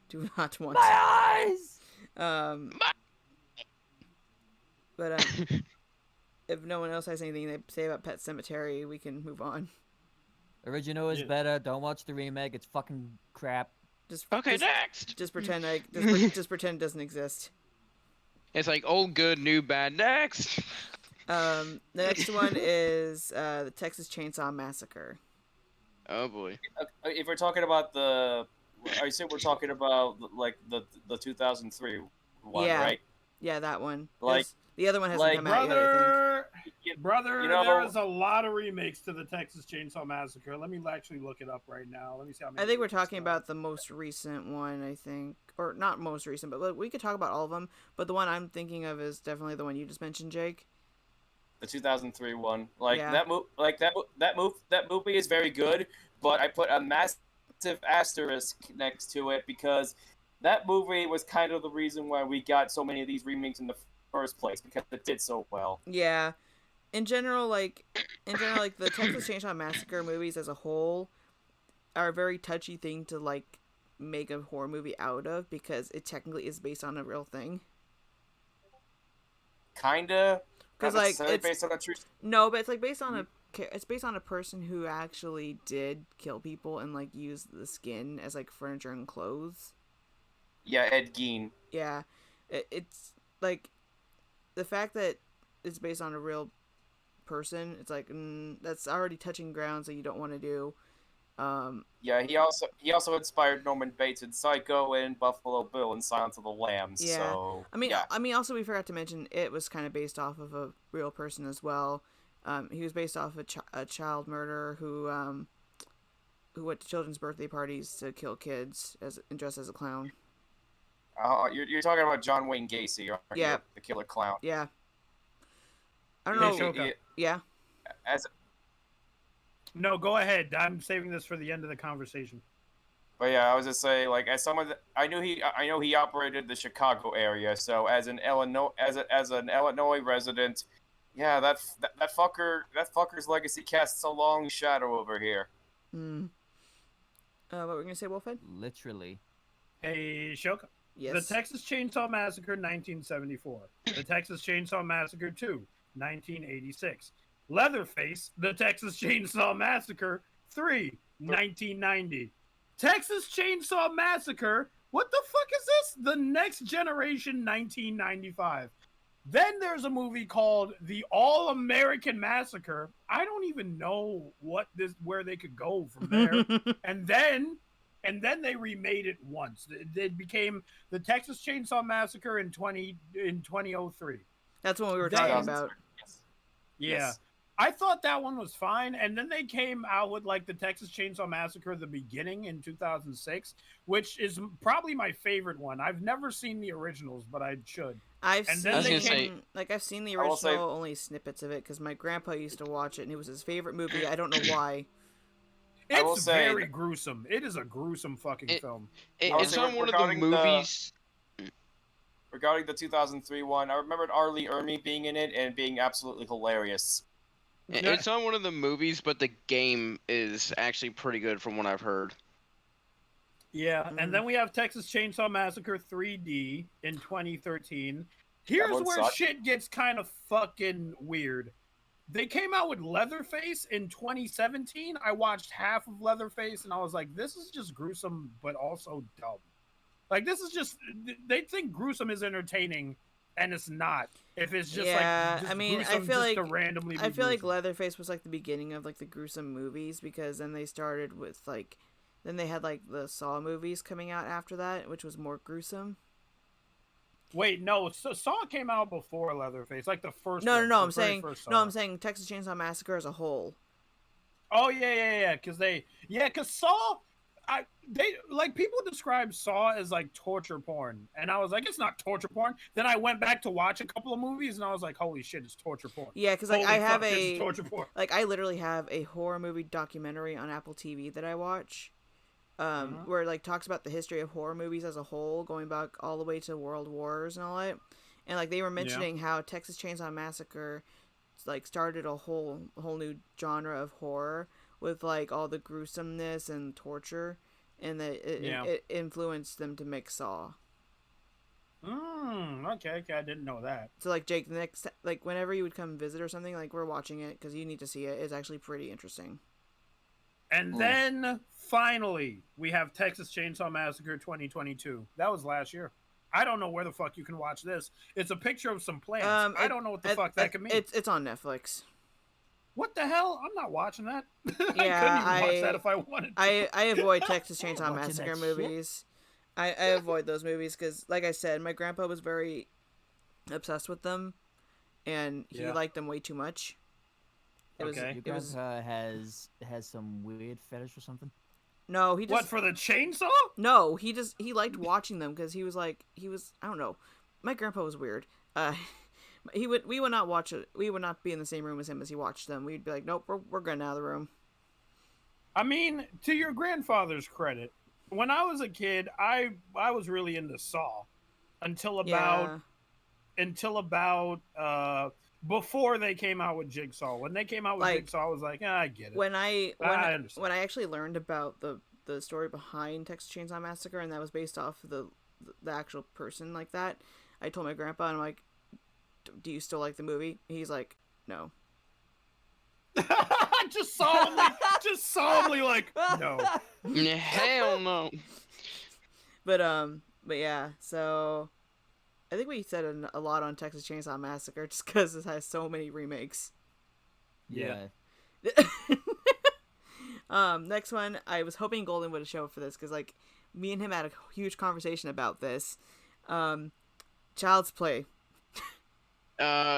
Do not want. My eyes. But if no one else has anything to say about Pet Cemetery, we can move on. Original is Yeah. better. Don't watch the remake. It's fucking crap. Just Okay, just, next. just pretend just pretend it doesn't exist. It's like old good, new bad. Next. The next one is the Texas Chainsaw Massacre. Oh boy. If we're talking about I said we're talking about like the 2003 one, Yeah. right? Yeah, that one. Like, The other one hasn't like come out yet, I think. Brother, You know- there is a lot of remakes to the Texas Chainsaw Massacre. Let me actually look it up right now. Let me see how many. I think we're remakes talking there are. about the most recent one, I think. Or not most recent, but we could talk about all of them. But the one I'm thinking of is definitely the one you just mentioned, Jake. The 2003 one, like Yeah. that movie is very good, but I put a massive asterisk next to it because that movie was kind of the reason why we got so many of these remakes in the first place because it did so well. Yeah. In general, like the Texas Chainsaw Massacre movies as a whole are a very touchy thing to like make a horror movie out of because it technically is based on a real thing. Kinda, Because not like necessarily it's based on a true. no, but it's like based on it's based on a person who actually did kill people and like use the skin as like furniture and clothes. Yeah, Ed Gein. Yeah, it's like the fact that it's based on a real person. It's like that's already touching grounds that you don't want to do. Yeah, he also inspired Norman Bates in Psycho and Buffalo Bill in Silence of the Lambs. Yeah, So yeah. I mean, also we forgot to mention it was kind of based off of a real person as well. He was based off a child murderer who went to children's birthday parties to kill kids and dress as a clown. You're talking about John Wayne Gacy, aren't Yeah. you? The killer clown. Yeah, I don't Hey, know. Shoka. Yeah, As No, go ahead. I'm saving this for the end of the conversation. But yeah, I was just saying, like, as someone that I know he operated the Chicago area. So as an Illinois resident, yeah, that fucker's legacy casts a long shadow over here. what were we gonna say, Wolfhead? Literally. Hey, Shoka. Yes. The Texas Chainsaw Massacre 1974. The Texas Chainsaw Massacre 2, 1986. Leatherface, The Texas Chainsaw Massacre 3, 1990. Texas Chainsaw Massacre, what the fuck is this? The Next Generation 1995. Then there's a movie called The All American Massacre. I don't even know where they could go from there. and then they remade it once. It became the Texas Chainsaw Massacre in 2003. That's what we were Then- talking about. Yes. Yeah. Yes. I thought that one was fine, and then they came out with like the Texas Chainsaw Massacre: The Beginning in 2006, which is probably my favorite one. I've never seen the originals, but I should. I've And seen then I was gonna say- I've seen the I will say- original, only snippets of it because my grandpa used to watch it and it was his favorite movie. I don't know why. I will It's say very that- gruesome. It is a gruesome fucking film. will It's say on one of the regarding the- movies. Regarding the 2003 one, I remembered Arlie Ermey being in it and being absolutely hilarious. It's on one of the movies, but the game is actually pretty good from what I've heard. Yeah, and then we have Texas Chainsaw Massacre 3D in 2013. That Here's one where sucked. shit gets kind of fucking weird. They came out with Leatherface in 2017. I watched half of Leatherface and I was like, this is just gruesome, but also dumb. Like, this is just, they think gruesome is entertaining, and it's not. If it's just Yeah, like, just I mean, I gruesome feel just to like- randomly be I feel like gruesome. Leatherface was like the beginning of like the gruesome movies because then they started with like, then they had like the Saw movies coming out after that, which was more gruesome. Wait, no, Saw came out before Leatherface, like the first No, one, no, no. the I'm very saying first no. Saw. I'm saying Texas Chainsaw Massacre as a whole. Oh yeah, because Saw, they like people describe Saw as like torture porn, and I was like, it's not torture porn. Then I went back to watch a couple of movies, and I was like, holy shit, it's torture porn. Yeah, because like Holy I have fuck, this is a torture porn. like I literally have a horror movie documentary on Apple TV that I watch, where it, like talks about the history of horror movies as a whole, going back all the way to World Wars and all that, and like they were mentioning how Texas Chainsaw Massacre like started a whole new genre of horror with like all the gruesomeness and torture, and that it influenced them to make Saw. Okay, I didn't know that. So like Jake, the next like whenever you would come visit or something, like we're watching it because you need to see it. It's actually pretty interesting. And then finally, we have Texas Chainsaw Massacre 2022. That was last year. I don't know where the fuck you can watch this. It's a picture of some plants. I don't know what the fuck that could mean. It's on Netflix. What the hell? I'm not watching that. I Yeah, couldn't even watch that if I wanted to. I avoid Texas Chainsaw Watching Massacre that shit? movies. I avoid those movies because, like I said, my grandpa was very obsessed with them, and he Yeah. liked them way too much. It was, Okay. Your it was grandpa has some weird fetish or something. no, he just What, for the chainsaw? no, he liked watching them because he was I don't know, my grandpa was weird. We would not watch it. We would not be in the same room as him as he watched them. We'd be like, nope, we're going out of the room. I mean, to your grandfather's credit, when I was a kid, I was really into Saw until about before they came out with Jigsaw. When they came out with Like, Jigsaw, I was like, I get it. When I understand. when I actually learned about the story behind Texas Chainsaw Massacre, and that was based off the actual person like that, I told my grandpa, and I'm like, do you still like the movie? He's like, no. just solemnly like, no. Hell no. But yeah, so I think we said a lot on Texas Chainsaw Massacre just because it has so many remakes. Yeah. Next one, I was hoping Golden would show up for this because like me and him had a huge conversation about this. Child's Play.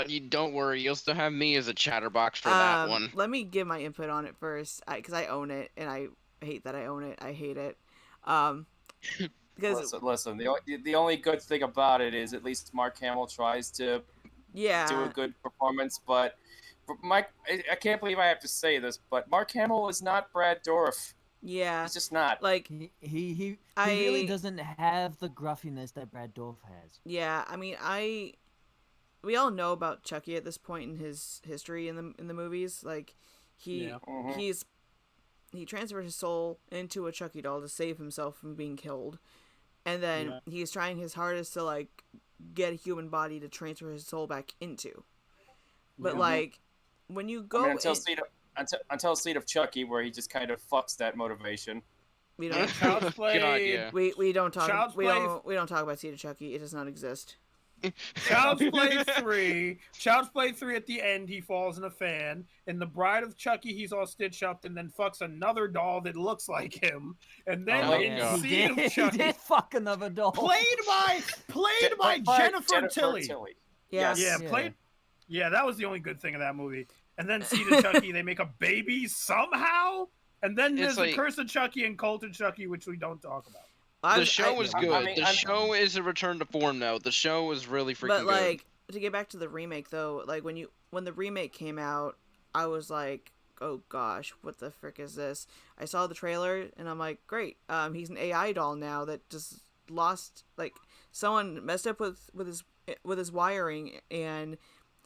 You don't worry, you'll still have me as a chatterbox for that one. Let me give my input on it first, because I own it, and I hate that I own it. I hate it. Because listen. The only good thing about it is at least Mark Hamill tries to do a good performance. But I can't believe I have to say this, but Mark Hamill is not Brad Dourif. Yeah, He's just not. like He really doesn't have the gruffiness that Brad Dourif has. Yeah, I mean, we all know about Chucky at this point in his history in the movies. Like he transferred his soul into a Chucky doll to save himself from being killed, and then he's trying his hardest to like get a human body to transfer his soul back into. But like when you go until Seed of Chucky, where he just kind of fucks that motivation. We don't. Child's Play. Good idea. We don't talk. Child's We Play. don't talk about Seed of Chucky. It does not exist. Child's Play 3. Child's Play 3 at the end, he falls in a fan. In The Bride of Chucky, he's all stitched up and then fucks another doll that looks like him. And then in Seed of Chucky, he did fuck another doll. played by Jennifer Tilly. Yeah. Yeah, played. Yeah, that was the only good thing of that movie. And then Seed of Chucky, they make a baby somehow. And then there's the Curse of Chucky and Cult of Chucky, which we don't talk about. The show was good. The show is a return to form, though. The show was really freaking good. But like to get back to the remake, though, like when the remake came out, I was like, oh gosh, what the frick is this? I saw the trailer and I'm like, great. He's an AI doll now that just lost, like someone messed up with his wiring, and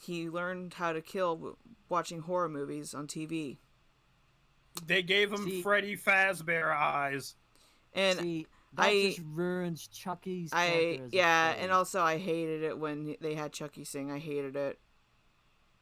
he learned how to kill watching horror movies on TV. They gave him Freddy Fazbear eyes. And that just ruins Chucky's character as and also I hated it when they had Chucky sing. I hated it.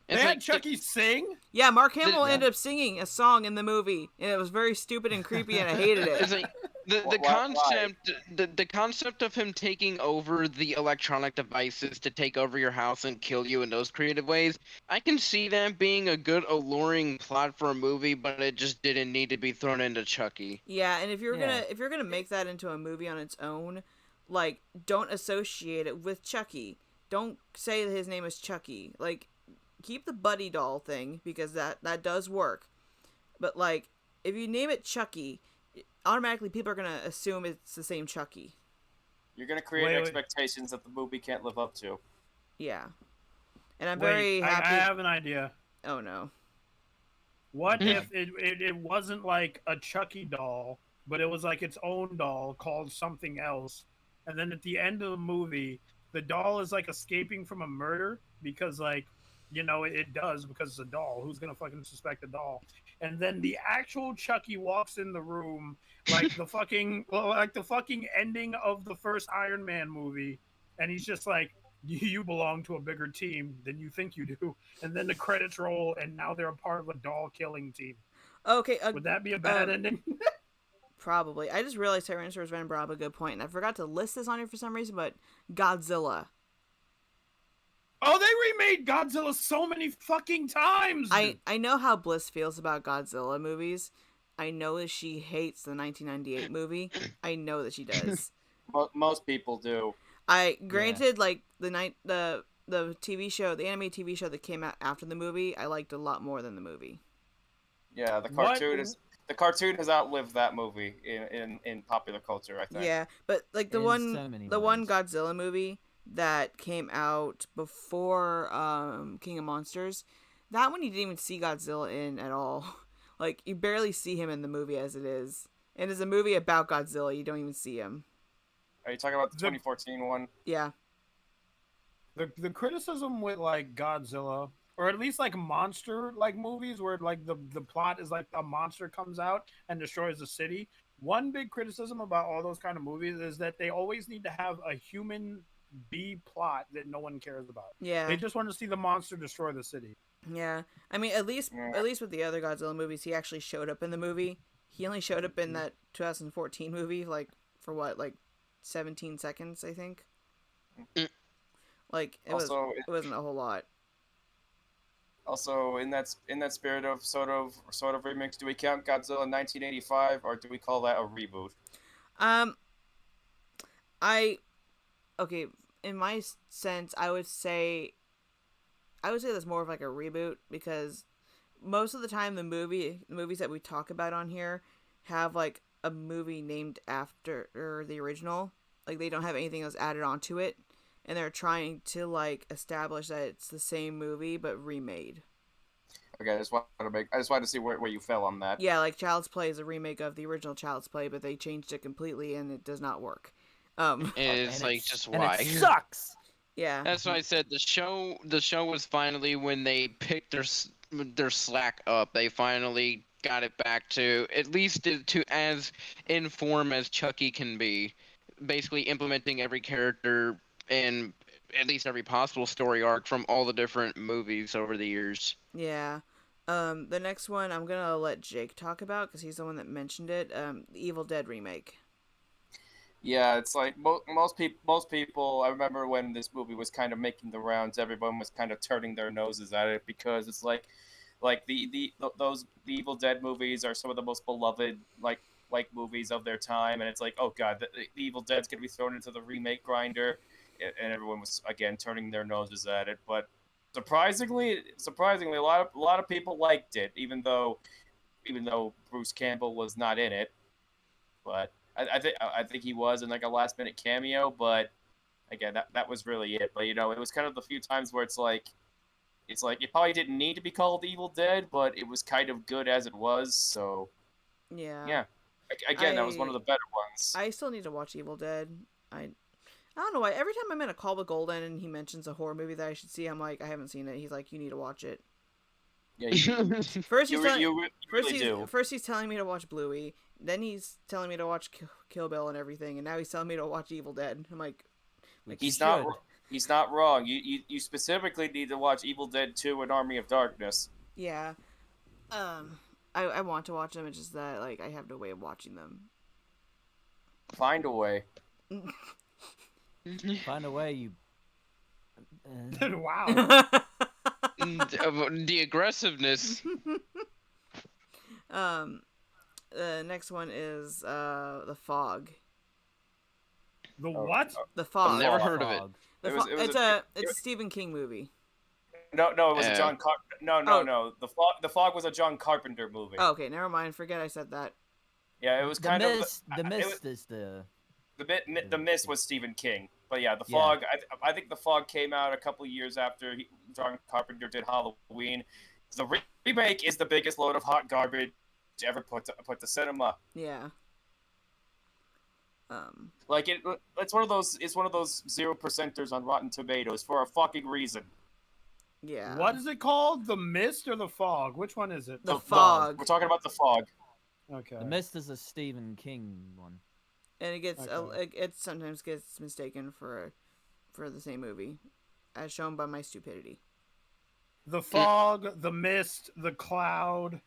They had Chucky sing? Yeah, Mark Hamill ended up singing a song in the movie, and it was very stupid and creepy, and I hated it. It's like the concept of him taking over the electronic devices to take over your house and kill you in those creative ways, I can see that being a good alluring plot for a movie, but it just didn't need to be thrown into Chucky. Yeah, and if you're gonna make that into a movie on its own, like don't associate it with Chucky. Don't say that his name is Chucky. Like keep the buddy doll thing because that does work. But like if you name it Chucky, automatically people are gonna assume it's the same Chucky. You're gonna create expectations that the movie can't live up to. Yeah, and I'm very happy. I have an idea. Oh no! What if it wasn't like a Chucky doll, but it was like its own doll called something else, and then at the end of the movie, the doll is like escaping from a murder because like, you know, it does because it's a doll. Who's gonna fucking suspect a doll? And then the actual Chucky walks in the room like the fucking ending of the first Iron Man movie, and he's just like, you belong to a bigger team than you think you do. And then the credits roll, and now they're a part of a doll killing team. Okay, Would that be a bad ending? probably. I just realized Tyrannosaurus Rex brought up a good point, and I forgot to list this on here for some reason, but Godzilla. Oh, they remade Godzilla so many fucking times. I know how Bliss feels about Godzilla movies. I know that she hates the 1998 movie. I know that she does. Most people do. Granted, like the TV show, the anime TV show that came out after the movie, I liked a lot more than the movie. Yeah, the cartoon has outlived that movie in popular culture, I think. Yeah, but like the one Godzilla movie that came out before King of Monsters, that one you didn't even see Godzilla in at all. Like you barely see him in the movie as it is. And as a movie about Godzilla, you don't even see him. Are you talking about the 2014 one? Yeah. The criticism with like Godzilla, or at least like monster like movies where like the plot is like a monster comes out and destroys the city. One big criticism about all those kind of movies is that they always need to have a human B plot that no one cares about. Yeah. They just want to see the monster destroy the city. Yeah. I mean, at least with the other Godzilla movies, he actually showed up in the movie. He only showed up in that 2014 movie, like for what, like 17 seconds, I think. Like it wasn't a whole lot. Also, in that spirit of sort of remix, do we count Godzilla 1985 or do we call that a reboot? Okay, in my sense, I would say that's more of like a reboot because most of the time the movies that we talk about on here have like a movie named after the original. Like they don't have anything else added onto it, and they're trying to like establish that it's the same movie but remade. Okay, I just wanted to see where you fell on that. Yeah, like Child's Play is a remake of the original Child's Play, but they changed it completely and it does not work. And it's like just and why it sucks. Yeah, that's why I said the show was finally when they picked their slack up. They finally got it back to at least to as in form as Chucky can be, basically implementing every character and at least every possible story arc from all the different movies over the years. Yeah. The next one I'm gonna let Jake talk about because he's the one that mentioned it. The Evil Dead remake. Yeah, it's like most people. I remember when this movie was kind of making the rounds, everyone was kind of turning their noses at it because it's like the Evil Dead movies are some of the most beloved like movies of their time, and it's like, oh god, the Evil Dead's gonna be thrown into the remake grinder, and everyone was again turning their noses at it. But surprisingly, a lot of people liked it, even though Bruce Campbell was not in it, but. I think he was in like a last minute cameo, but again, that was really it. But it was kind of the few times where it's like it probably didn't need to be called Evil Dead, but it was kind of good as it was. So yeah. Again, that was one of the better ones. I still need to watch Evil Dead. I don't know why. Every time I'm in a call with Golden and he mentions a horror movie that I should see, I'm like, I haven't seen it. He's like, you need to watch it. Yeah, first he's telling me to watch Bluey, then he's telling me to watch Kill Bill and everything, and now he's telling me to watch Evil Dead. I'm like he's not wrong. You specifically need to watch Evil Dead 2 and Army of Darkness. Yeah. I want to watch them. It's just that like I have no way of watching them. Find a way. Find a way, you. Wow. The aggressiveness. The next one is The Fog. The what? The Fog. I've never heard of it. It's a Stephen King movie. No, it was a John Carpenter. No. The Fog was a John Carpenter movie. Oh, okay, never mind. Forget I said that. Yeah, it was kind of The Mist is the. The Mist was Stephen King, but yeah, The Fog. I think The Fog came out a couple of years after John Carpenter did Halloween. The remake is the biggest load of hot garbage ever put to cinema. Yeah. Like it's one of those 0%ers on Rotten Tomatoes for a fucking reason. Yeah. What is it called? The Mist or The Fog? Which one is it? The Fog. We're talking about The Fog. Okay. The Mist is a Stephen King one. And it sometimes gets mistaken for the same movie, as shown by my stupidity. The Fog, The Mist, The Cloud.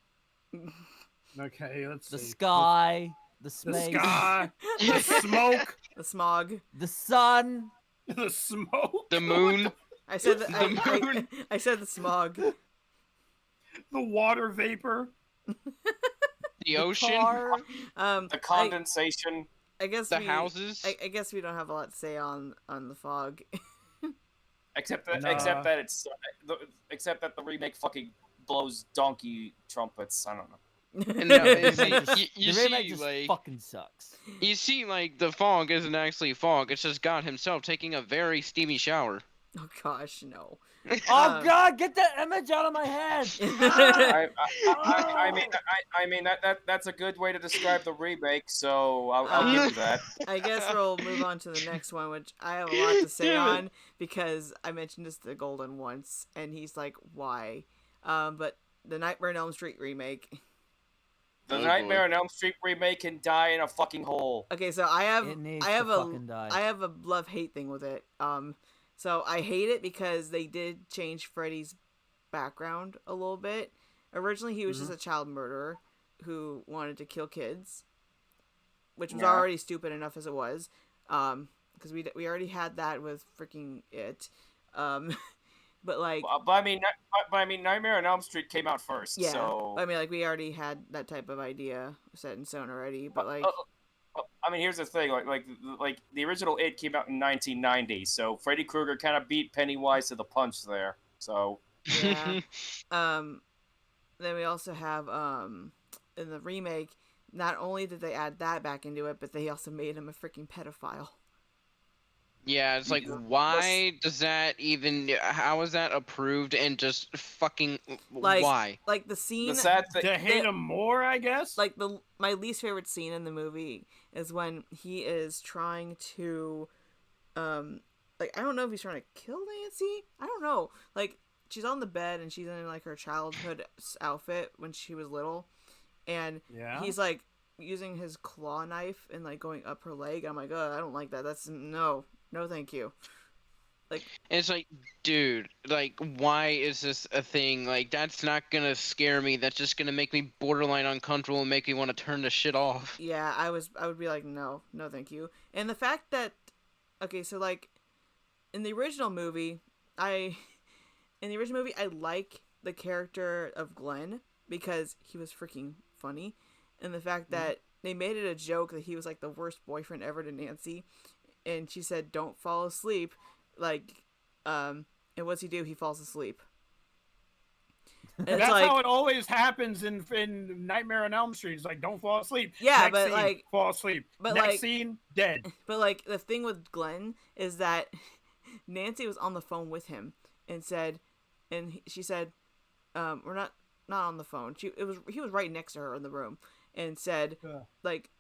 Okay, let's The see. sky, the The space, sky, the smoke, The smog. the sun. the smoke, The moon. I said The moon. I said the smog. the water vapor. The ocean. Car. The condensation. I guess The we. houses. I guess we don't have a lot to say on the fog. Except that, Nah. except that the remake fucking blows donkey trumpets. I don't know. No, The you see, remake just, you the remake see, just like, fucking sucks. you see, like, the fog isn't actually fog. It's just God himself taking a very steamy shower. Oh gosh, no. Oh God, get that image out of my head! I mean that's a good way to describe the remake. So I'll give you that. I guess we'll move on to the next one, which I have a lot to say Damn it. on because I mentioned this to Golden once, and he's like, "Why?" But the Nightmare on Elm Street remake. The Oh, Nightmare boy. on Elm Street remake can die in a fucking hole. Okay, so I have It needs I have to a fucking die. I have a love-hate thing with it. So I hate it because they did change Freddy's background a little bit. Originally, he was just a child murderer who wanted to kill kids, which was Yeah. already stupid enough as it was. Because we already had that with freaking it. But like, But I mean, Nightmare on Elm Street came out first. yeah, So I mean, like we already had that type of idea set in stone already. But like, I mean, here's the thing: like the original It came out in 1990, so Freddy Krueger kind of beat Pennywise to the punch there. So yeah. Then we also have in the remake, not only did they add that back into it, but they also made him a freaking pedophile. Yeah, it's like, why does that even? How is that approved? And just fucking Like, why? like the scene, the sad thing, To hate him more, I guess. like my least favorite scene in the movie is when he is trying to, like I don't know if he's trying to kill Nancy. I don't know. Like she's on the bed and she's in like her childhood outfit when she was little, and Yeah. he's like using his claw knife and like going up her leg. I'm like, oh, I don't like that. That's no, thank you. And it's like, dude, like, why is this a thing? Like, that's not gonna scare me. That's just gonna make me borderline uncomfortable and make me want to turn the shit off. Yeah, I would be like, no, thank you. And the fact that, okay, so like, in the original movie, I like the character of Glenn because he was freaking funny, and the fact that they made it a joke that he was like the worst boyfriend ever to Nancy, and she said, "Don't fall asleep," like, and what's he do? He falls asleep. And it's That's like, how it always happens in Nightmare on Elm Street. It's like, don't fall asleep. Yeah, Next but, scene, like- fall asleep. but, Next like- scene, dead. but like the thing with Glenn is that Nancy was on the phone with him and said, and she said, "We're not on the phone." He was right next to her in the room and said, Yeah. like,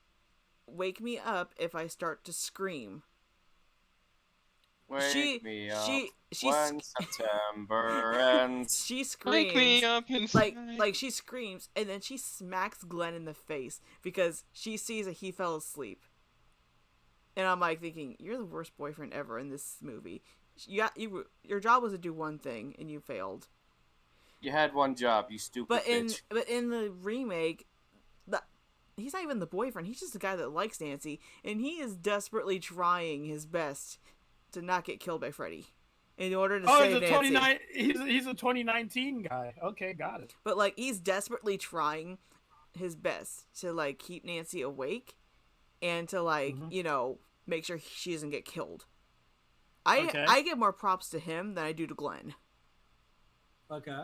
"Wake me up if I start to scream." wake me up she when September ends. she screams. Wake me up inside. Like she screams and then she smacks Glenn in the face because she sees that he fell asleep. And I'm like thinking, you're the worst boyfriend ever in this movie. Your job was to do one thing and you failed. You had one job, you stupid bitch. But in the remake, he's not even the boyfriend. He's just the guy that likes Nancy, and he is desperately trying his best to not get killed by Freddy in order to save Nancy. He's a 2019 guy. Okay, got it. But like he's desperately trying his best to like keep Nancy awake and to like, make sure she doesn't get killed. I give more props to him than I do to Glenn. Okay.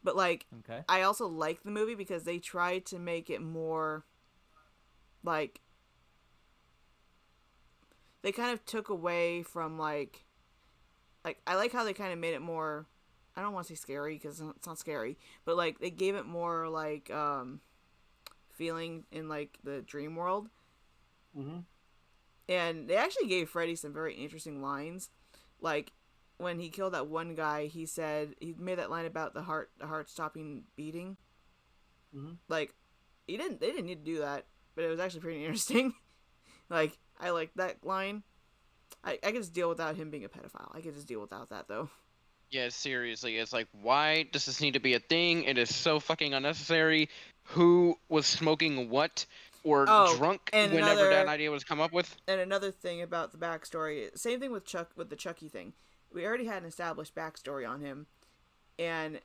But like Okay. I also like the movie because they tried to make it more like they kind of took away from like I like how they kind of made it more, I don't want to say scary because it's not scary, but like they gave it more like feeling in like the dream world. Mhm. And they actually gave Freddy some very interesting lines, like when he killed that one guy, he said he made that line about the heart stopping beating. Mhm. Like they didn't need to do that, but it was actually pretty interesting. Like I like that line. I could just deal without him being a pedophile. I could just deal without that though. Yeah, seriously, it's like, why does this need to be a thing? It is so fucking unnecessary. who was smoking what or Oh, drunk and whenever that another idea was come up with. and another thing about the backstory. Same thing with the Chucky thing. We already had an established backstory on him, and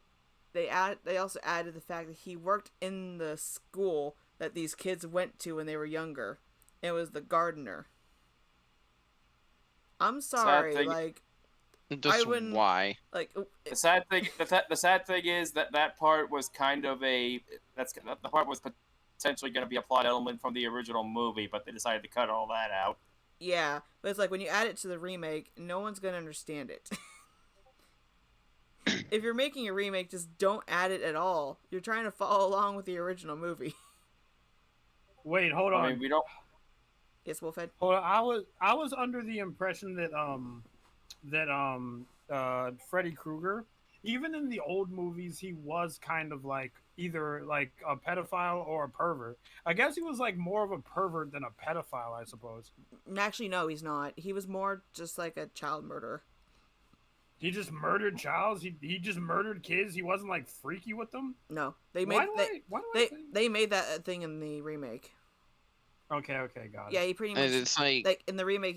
they also added the fact that he worked in the school that these kids went to when they were younger. It was the gardener. I'm Sad sorry, thing. like I Just wouldn't why? like. The sad thing is that part was kind of the part was potentially going to be a plot element from the original movie, but they decided to cut all that out. Yeah, but it's like when you add it to the remake, no one's gonna understand it. If you're making a remake, just don't add it at all. You're trying to follow along with the original movie. Wait, hold I on. mean, we don't. Yes, Wolfhead. Hold on. I was under the impression that Freddy Krueger, even in the old movies, he was kind of like either like a pedophile or a pervert. I guess he was like more of a pervert than a pedophile, I suppose. Actually, no, he's not. He was more just like a child murderer. He just murdered childs. He just murdered kids. He wasn't like freaky with them. No, they Why made do they, why do I they think? they made that a thing in the remake. Okay, got it. Yeah, he pretty much And it's like in the remake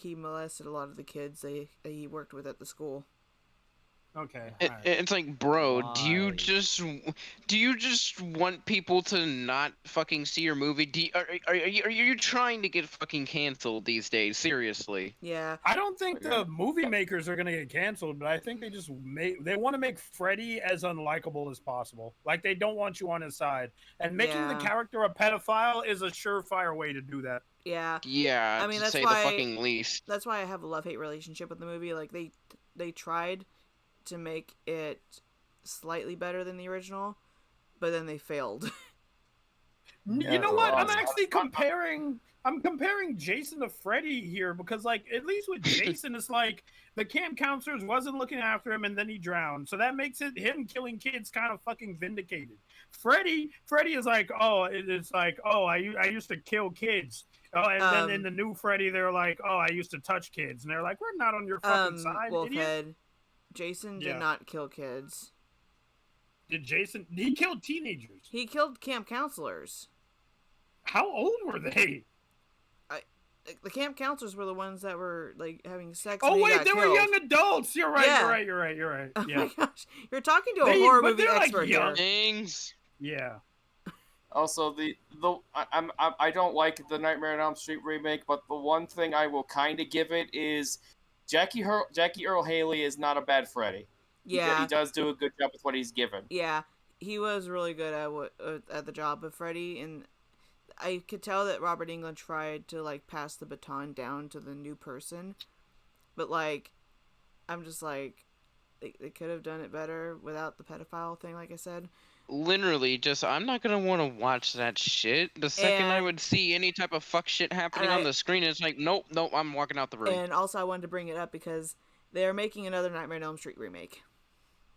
he molested a lot of the kids that he worked with at the school. Okay, It, alright. it's like, bro, do you Why? just want people to not fucking see your movie? Are you trying to get fucking canceled these days? Seriously. Yeah, I don't think the movie makers are gonna get canceled, but I think they want to make Freddy as unlikable as possible. Like they don't want you on his side, and making the Yeah. character a pedophile is a surefire way to do that. yeah. Yeah, I mean, to that's say why the fucking least. that's why I have a love-hate relationship with the movie. Like they tried to make it slightly better than the original, but then they failed. You know what? Never. I'm comparing Jason to Freddy here because, like, at least with Jason, it's like the camp counselors wasn't looking after him and then he drowned, so that makes it him killing kids kind of fucking vindicated. Freddy is like, oh, it's like, oh, I used to kill kids. Oh, and then in the new Freddy, they're like, oh, I used to touch kids, and they're like, we're not on your fucking side, idiot. Wolfhead, Jason did Yeah. not kill kids. Did Jason? He killed teenagers. He killed camp counselors. How old were they? The camp counselors were the ones that were like having sex. Oh when he wait, got they were killed. young adults. You're right. Yeah. You're right. Oh Yeah. my gosh, you're talking to a They- horror but movie they're, like, expert young. here. Things. Yeah. Also, I don't like the Nightmare on Elm Street remake, but the one thing I will kind of give it is Jackie Earl Haley is not a bad Freddy. Yeah, He does do a good job with what he's given. yeah, he was really good at the job of Freddy, and I could tell that Robert Englund tried to like pass the baton down to the new person, but like, I'm just like, they could have done it better without the pedophile thing, like I said. Literally, just I'm not gonna want to watch that shit. The second I And- would see any type of fuck shit happening on the screen, it's like, nope, I'm walking out the room. And also, I wanted to bring it up because they are making another Nightmare on Elm Street remake.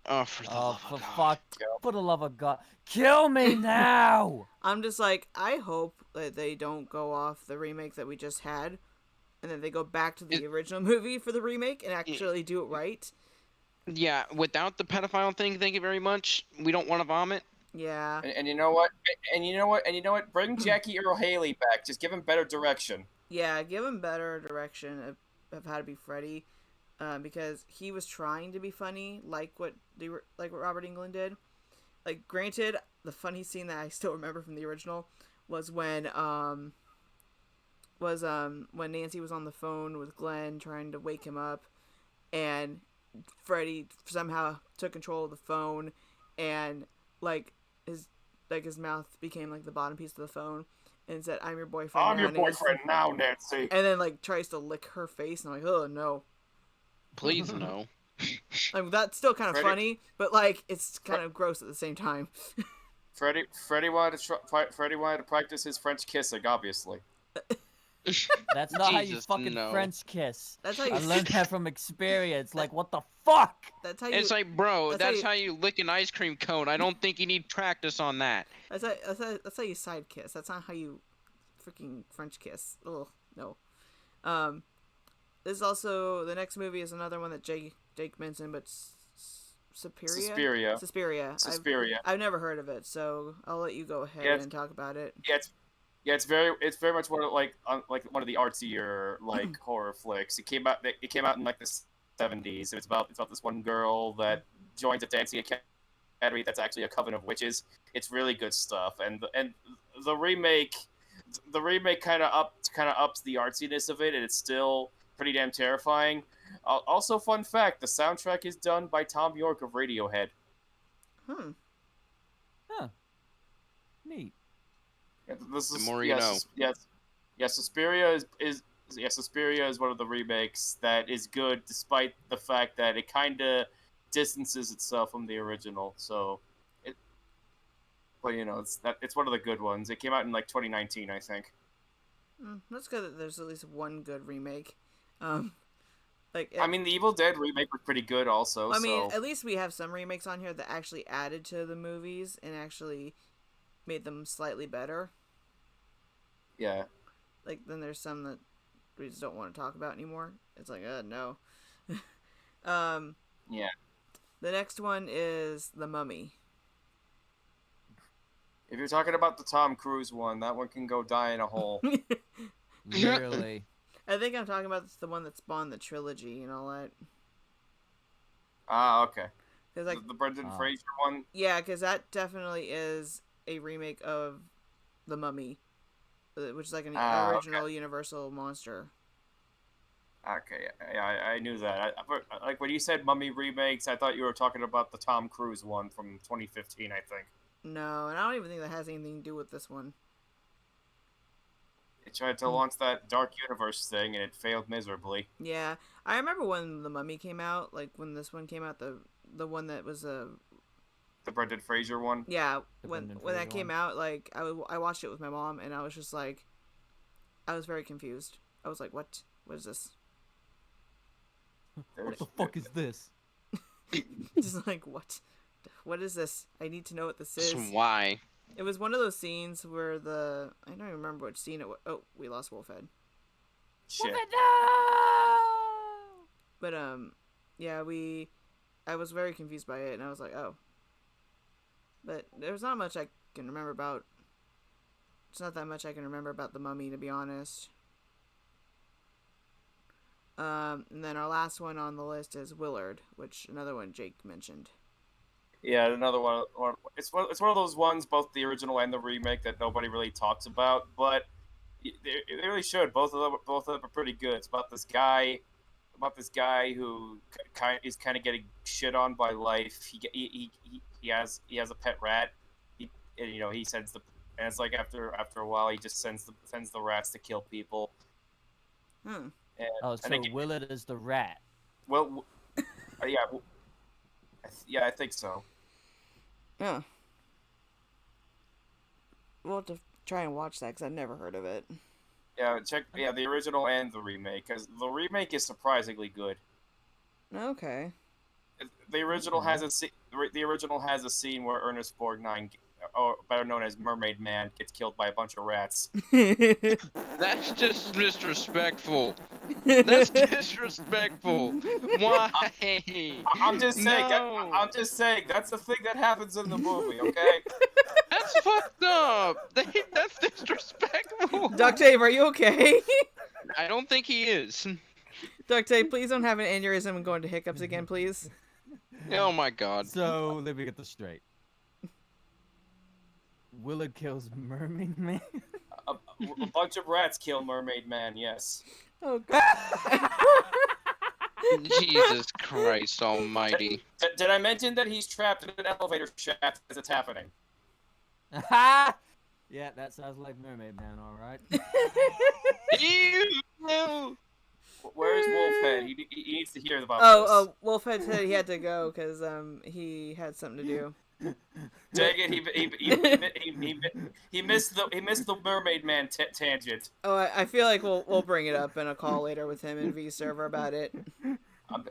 Oh, for the Oh, love for of God. fuck! For the love of God, kill me now! I'm just like, I hope that they don't go off the remake that we just had, and then they go back to the original movie for the remake and actually do it right. Yeah, without the pedophile thing, thank you very much. We don't want to vomit. Yeah. And you know what? And you know what? Bring Jackie Earl Haley back. Just give him better direction. Yeah, give him better direction of how to be Freddy, because he was trying to be funny, like what Robert Englund did. Like, granted, the funny scene that I still remember from the original was when Nancy was on the phone with Glenn trying to wake him up, and Freddy somehow took control of the phone, and his mouth became like the bottom piece of the phone, and said, "I'm your boyfriend." I'm now, your Nancy." boyfriend now, Nancy. And then like tries to lick her face, and I'm like, oh no. Please no. Like, that's still kind of Freddy- funny, but like it's kind of gross at the same time. Freddie wanted to practice his French kissing, obviously. That's not how you Jesus, fucking no. French kiss. That's how I you. learned that from experience. Like, what the fuck? That's how you. It's like, bro, that's how that's you- how you lick an ice cream cone. I don't think you need practice on that. That's how you side kiss. That's not how you freaking French kiss. Ugh, no. This is also the next movie is another one that Jake mentioned, but Suspiria. Suspiria. Suspiria. I've never heard of it, so I'll let you go ahead Yeah, and talk about it. it's very much one of like one of the artsier like horror flicks. It came out in like the 70s. It's about this one girl that joins a dancing academy that's actually a coven of witches. It's really good stuff, and the remake kind of ups the artsiness of it, and it's still pretty damn terrifying. Also, fun fact: the soundtrack is done by Tom York of Radiohead. Hmm. Huh. Neat. This The is more you know. Suspiria Suspiria is one of the remakes that is good, despite the fact that it kind of distances itself from the original. So, but it's one of the good ones. It came out in like 2019, I think. That's good that there's at least one good remake. I mean, the Evil Dead remake was pretty good, also. I mean, so. at least we have some remakes on here that actually added to the movies and actually made them slightly better. Yeah. Like, then there's some that we just don't want to talk about anymore. It's like, no. Yeah. The next one is The Mummy. If you're talking about the Tom Cruise one, that one can go die in a hole. Really? I think I'm talking about the one that spawned the trilogy and all that. Ah, okay. Cause like The Brendan Fraser one? Yeah, because that definitely is a remake of The Mummy, which is like an original Universal monster. Okay, yeah, I knew that. Like when you said Mummy remakes, I thought you were talking about the Tom Cruise one from 2015, I think. No, and I don't even think that has anything to do with this one. It tried to launch that Dark Universe thing, and it failed miserably. Yeah, I remember when The Mummy came out, like when this one came out, the one that was the Brendan Fraser one. Yeah, when that came out, like I watched it with my mom, and I was just like, I was very confused. I was like, what is this? What the fuck is this? Just like, what is this? I need to know what this is. Why? It was one of those scenes where I don't even remember which scene it was. Oh, we lost Wolfhead. Shit. Wolfhead, no! But yeah, I was very confused by it, and I was like, oh. But there's not much I can remember about. It's not that much I can remember about The Mummy, to be honest. And then our last one on the list is Willard, which another one Jake mentioned. Yeah, another one. It's one of those ones, both the original and the remake, that nobody really talks about, but they really should. Both of them are pretty good. It's about this guy who is kind of getting shit on by life. He has a pet rat. He sends and it's like after a while he just sends the rats to kill people. Hmm. And Willard is the rat. Well, yeah, I think so. Yeah. We'll have to try and watch that because I've never heard of it. Yeah, the original and the remake, because the remake is surprisingly good. Okay. The original has a scene where Ernest Borgnine, or better known as Mermaid Man, gets killed by a bunch of rats. That's just disrespectful. That's disrespectful. Why? I'm just saying. No. I'm just saying that's the thing that happens in the movie. Okay. That's fucked up. That's disrespectful. Duct Tape, are you okay? I don't think he is. Duct Tape, please don't have an aneurysm and go into hiccups again, please. Oh my god. So let me get this straight. Willard kills Mermaid Man. A bunch of rats kill Mermaid Man. Yes. Oh god. Jesus Christ Almighty. Did I mention that he's trapped in an elevator shaft as it's happening? Yeah, that sounds like Mermaid Man, all right. Ew. Where's Wolfhead? He needs to hear about this. Oh, Wolfhead said he had to go because he had something to do. Dang it! He missed the Mermaid Man tangent. Oh, I feel like we'll bring it up in a call later with him and V Server about it.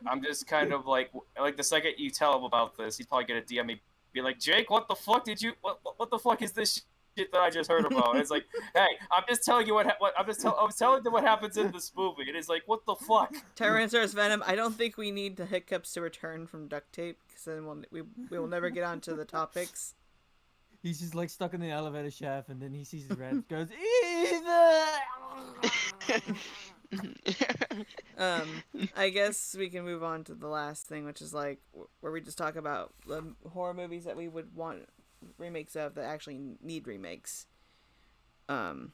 I'm just kind of like the second you tell him about this, he's probably gonna DM me, be like, Jake, what the fuck did you what the fuck is this shit that I just heard about. It's like, hey, I'm just telling you what I was telling you what happens in this movie. It is like, what the fuck? Tyrannosaurus Venom. I don't think we need the hiccups to return from duct tape because then we will never get onto the topics. He's just like stuck in the elevator shaft, and then he sees the rat, goes, I guess we can move on to the last thing, which is like where we just talk about the horror movies that we would want remakes of that actually need remakes. Any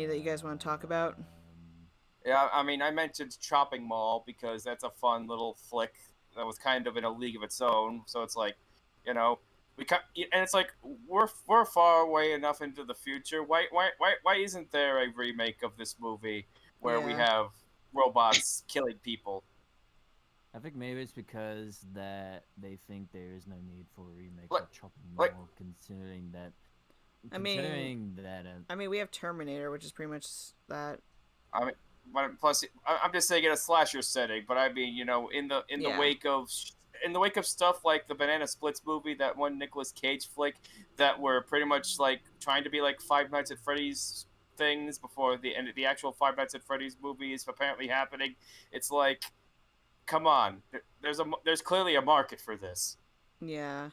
that you guys want to talk about? Yeah, I mean, I mentioned Chopping Mall because that's a fun little flick that was kind of in a league of its own. So it's like, you know, and it's like we're far away enough into the future. Why isn't there a remake of this movie where we Yeah. have robots killing people? I think maybe it's because that they think there is no need for a remake Like- of Chopping like- Mall, considering that. I mean, we have Terminator, which is pretty much that. I mean, but plus, I'm just saying in a slasher setting. But I mean, you know, in the Yeah. wake of stuff like the Banana Splits movie, that one Nicolas Cage flick, that were pretty much like trying to be like Five Nights at Freddy's things before the end. The actual Five Nights at Freddy's movie is apparently happening. It's like, come on, there's clearly a market for this. Yeah.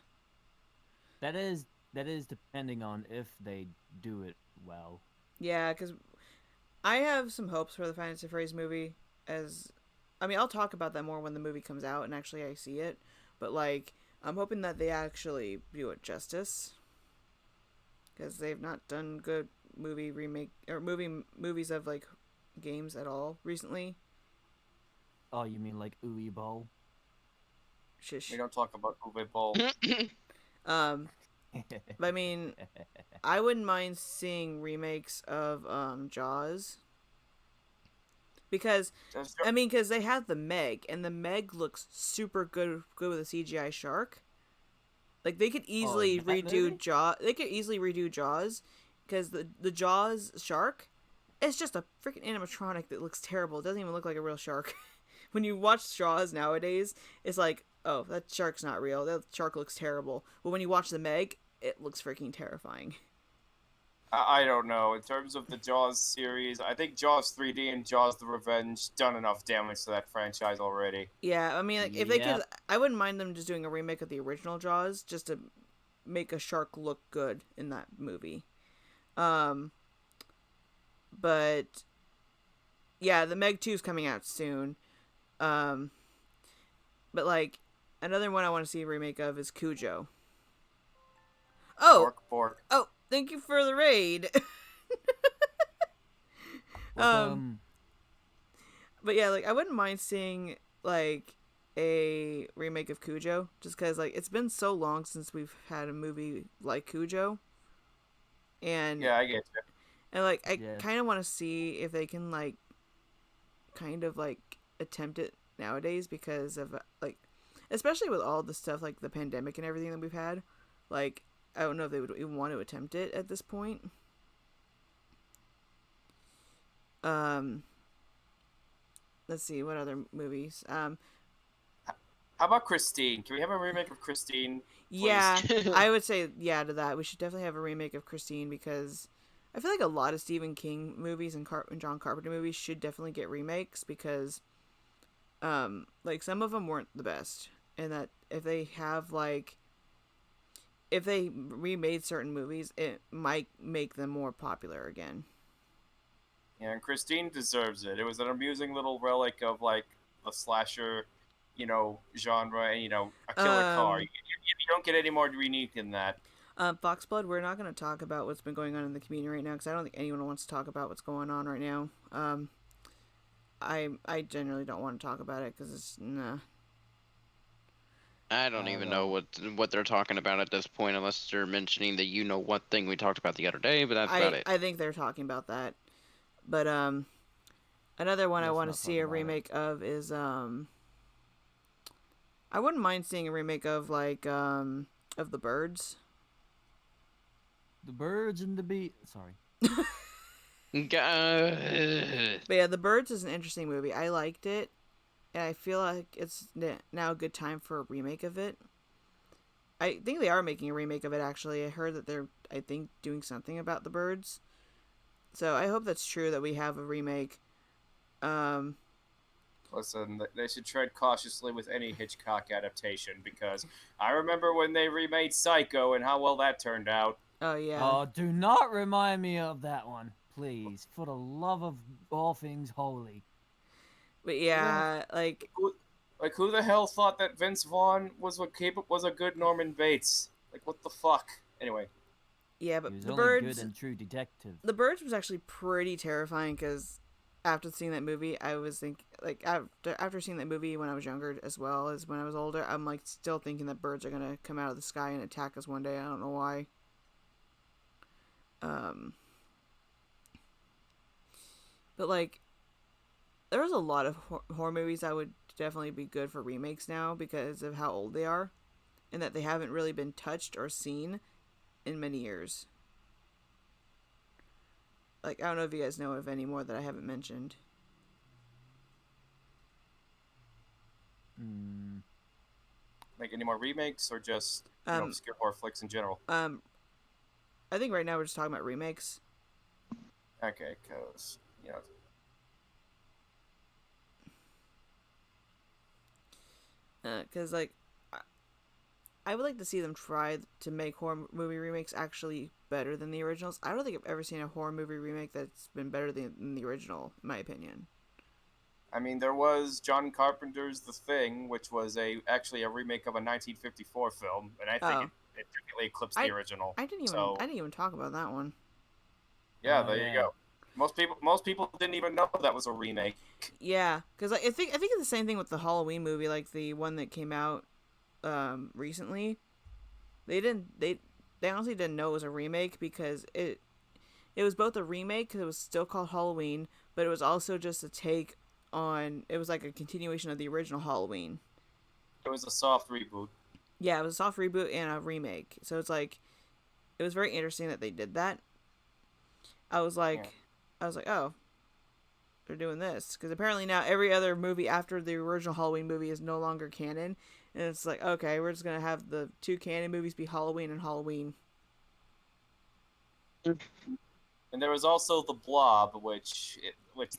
That is depending on if they do it well. Yeah, because I have some hopes for the Fantasy Phrase movie. I'll talk about that more when the movie comes out and actually I see it. But like, I'm hoping that they actually do it justice, because they've not done good movie remake or movies of like games at all recently. Oh, you mean like Uwe Boll? Shish. We don't talk about Uwe Boll. But I mean, I wouldn't mind seeing remakes of Jaws. Because because they have the Meg, and the Meg looks super good with a CGI shark. Like they could easily redo Jaws. They could easily redo Jaws, because the Jaws shark, it's just a freaking animatronic that looks terrible. It doesn't even look like a real shark. When you watch Jaws nowadays, it's like, oh, that shark's not real. That shark looks terrible. But when you watch the Meg, it looks freaking terrifying. I don't know. In terms of the Jaws series, I think Jaws 3D and Jaws the Revenge done enough damage to that franchise already. Yeah, I mean, like, if they could, I wouldn't mind them just doing a remake of the original Jaws, just to make a shark look good in that movie. But yeah, the Meg 2 is coming out soon. But like, another one I want to see a remake of is Cujo. Oh, Bork. Oh, thank you for the raid. But yeah, like I wouldn't mind seeing like a remake of Cujo, just because like it's been so long since we've had a movie like Cujo. And yeah, I get you. And like I kind of want to see if they can like kind of like attempt it nowadays, because of like, especially with all the stuff like the pandemic and everything that we've had. Like, I don't know if they would even want to attempt it at this point. Let's see, what other movies? How about Christine? Can we have a remake of Christine? Please? Yeah, I would say yeah to that. We should definitely have a remake of Christine, because I feel like a lot of Stephen King movies and John Carpenter movies should definitely get remakes, because like some of them weren't the best, and that if they remade certain movies, it might make them more popular again. Yeah, and Christine deserves it. It was an amusing little relic of like the slasher, genre, and a killer car. You don't get any more unique than that. Foxblood, we're not going to talk about what's been going on in the community right now, because I don't think anyone wants to talk about what's going on right now. I generally don't want to talk about it, because it's nah. I don't even know what they're talking about at this point, unless they're mentioning the what thing we talked about the other day, but that's about it. I think they're talking about that. But another one I want to see a remake of is I wouldn't mind seeing a remake of like of The Birds. The Birds and the Bee. Sorry. But yeah, The Birds is an interesting movie. I liked it, and I feel like it's now a good time for a remake of it. I think they are making a remake of it. Actually, I heard that they're, I think, doing something about the birds. So I hope that's true that we have a remake. Um, Listen, they should tread cautiously with any Hitchcock adaptation because I remember when they remade Psycho and how well that turned out. oh yeah, Oh, do not remind me of that one, please. For the love of all things holy. but yeah, like Who the hell thought that Vince Vaughn was a good Norman Bates? Like, what the fuck? Anyway, yeah, He but was the only good birds, and true detective. the birds was actually pretty terrifying because after seeing that movie, I was thinking like after seeing that movie when I was younger as well as when I was older, I'm like still thinking that birds are gonna come out of the sky and attack us one day. I don't know why. Um, but like there was a lot of horror movies that would definitely be good for remakes now because of how old they are, and that they haven't really been touched or seen in many years. Like I don't know if you guys know of any more that I haven't mentioned. Hmm. make any more remakes or just Um, obscure horror flicks in general? um, I think right now we're just talking about remakes. Okay, because Because like I would like to see them try to make horror movie remakes actually better than the originals. I don't think I've ever seen a horror movie remake that's been better than the original, in my opinion. I mean, there was John Carpenter's The Thing, which was actually a remake of a 1954 film, and I think Oh, it definitely eclipsed the I original. I didn't even So I didn't even talk about that one. yeah, Oh, there you yeah. go. Most people didn't even know that was a remake. Yeah, because I think it's the same thing with the Halloween movie, like the one that came out recently. They honestly didn't know it was a remake because it was both a remake because it was still called Halloween, but it was also just a take on, it was like a continuation of the original Halloween. It was a soft reboot. Yeah, it was a soft reboot and a remake. So it's like it was very interesting that they did that. I was Yeah. like oh, they're doing this because apparently now every other movie after the original Halloween movie is no longer canon, and it's like okay, we're just gonna have the two canon movies be Halloween and Halloween. And there was also The Blob, which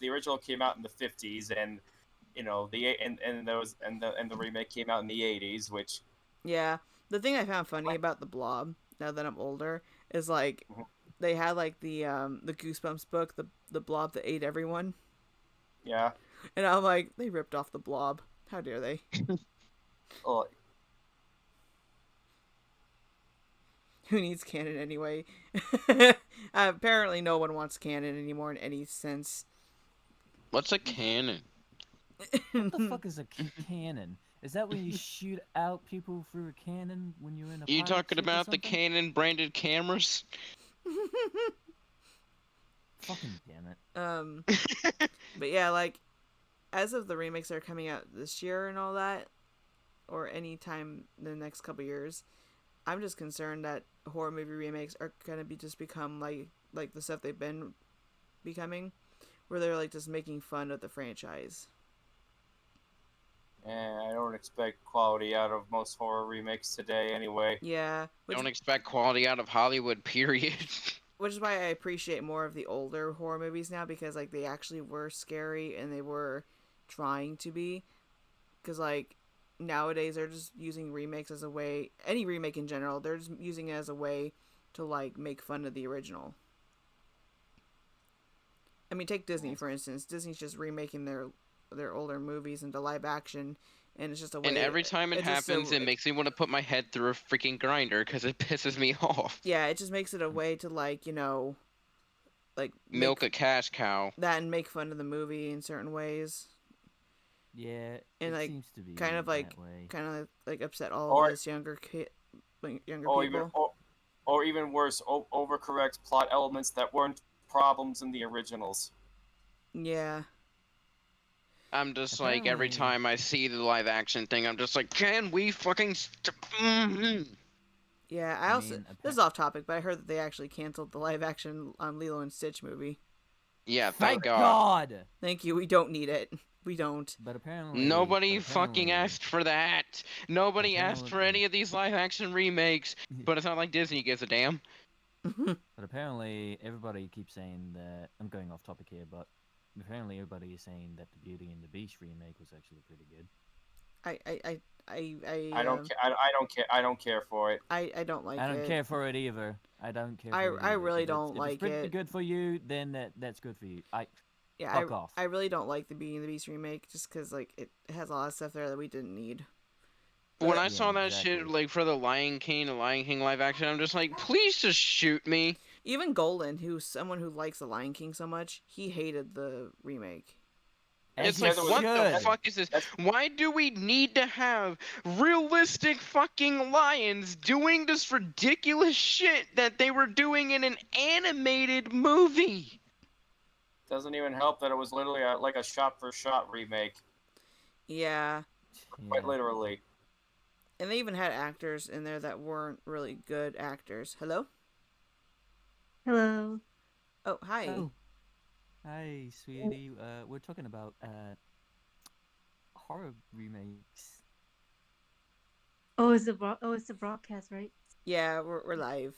the original came out in the 50s, and the remake came out in the 80s, which Yeah, the thing I found funny about the Blob now that I'm older is like they had like the Goosebumps book, the Blob that ate everyone, yeah. and I'm like they ripped off the Blob. How dare they? Oh, Who needs canon anyway? Apparently, no one wants canon anymore in any sense. What's a cannon? What the fuck is a cannon? Is that when you shoot out people through a cannon when you're in a You pirate talking ship or about the something? Canon branded cameras? Fucking damn it. But yeah, like as of the remakes that are coming out this year and all that, or any time in the next couple years, I'm just concerned that horror movie remakes are gonna become like the stuff they've been becoming, where they're like just making fun of the franchise. I don't expect quality out of most horror remakes today anyway. Yeah, Don't expect quality out of Hollywood, period. which is why I appreciate more of the older horror movies now because like they actually were scary and they were trying to be. Because like nowadays they're just using remakes as a way, any remake in general, they're just using it as a way to like make fun of the original. I mean, take Disney for instance. Disney's just remaking their older movies into live action, and it's just a way. And every time it it's just happens, it makes me want to put my head through a freaking grinder because it pisses me off. Yeah, it just makes it a way to like like Milk a cash cow. that and make fun of the movie in certain ways, Yeah, and it like seems to be kind of like that way. upset all Or- of us younger Or people. or even worse, overcorrect plot elements that weren't problems in the originals. Yeah. I'm just like, every Apparently- time I see the live action thing, I'm just like, can we fucking mm-hmm. Yeah, I also mean, this is off topic, but I heard that they actually canceled the live action Lilo and Stitch movie. Yeah, Thank thank God. God! Thank you. We don't need it. We don't. But apparently, Nobody fucking asked for that. Nobody asked for any of these live action remakes. But it's not like Disney gives a damn. But apparently, everybody keeps saying that. I'm going off topic here, but apparently, everybody is saying that the Beauty and the Beast remake was actually pretty good. I don't care. I don't care. I don't care for it. I don't like it. I don't care for it either. I don't care. For it I either. really If don't it's like pretty it. good for you, then that's good for you. Yeah, fuck off. I really don't like the Beauty and the Beast remake just because like it has a lot of stuff there that we didn't need. When But- I saw that shit, exactly. like, for the Lion King live action, I'm just like, please just shoot me. Even Golden, who's someone who likes the Lion King so much, he hated the remake. It's As like, you what the should. fuck is this? Why do we need to have realistic fucking lions doing this ridiculous shit that they were doing in an animated movie? Doesn't even help that it was literally like a shot-for-shot remake. Yeah, Quite literally. and they even had actors in there that weren't really good actors. Hello? Hello. Oh, hi. Oh. Hi, sweetie. We're talking about horror remakes. Oh, it's the broadcast, right? Yeah, we're live.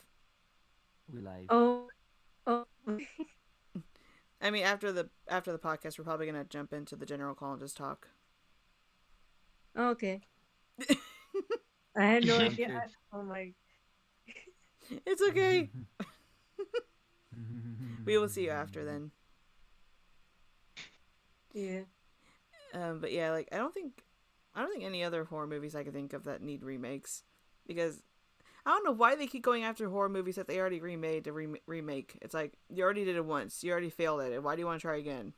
We live. Oh. I mean, after the podcast, we're probably gonna jump into the general call and just talk. Okay. I had no Sounds idea. good. Oh my. It's okay. We will see you after then. Yeah. But yeah, like I don't think any other horror movies I can think of that need remakes, because I don't know why they keep going after horror movies that they already remade to remake. It's like you already did it once, you already failed at it. Why do you want to try again?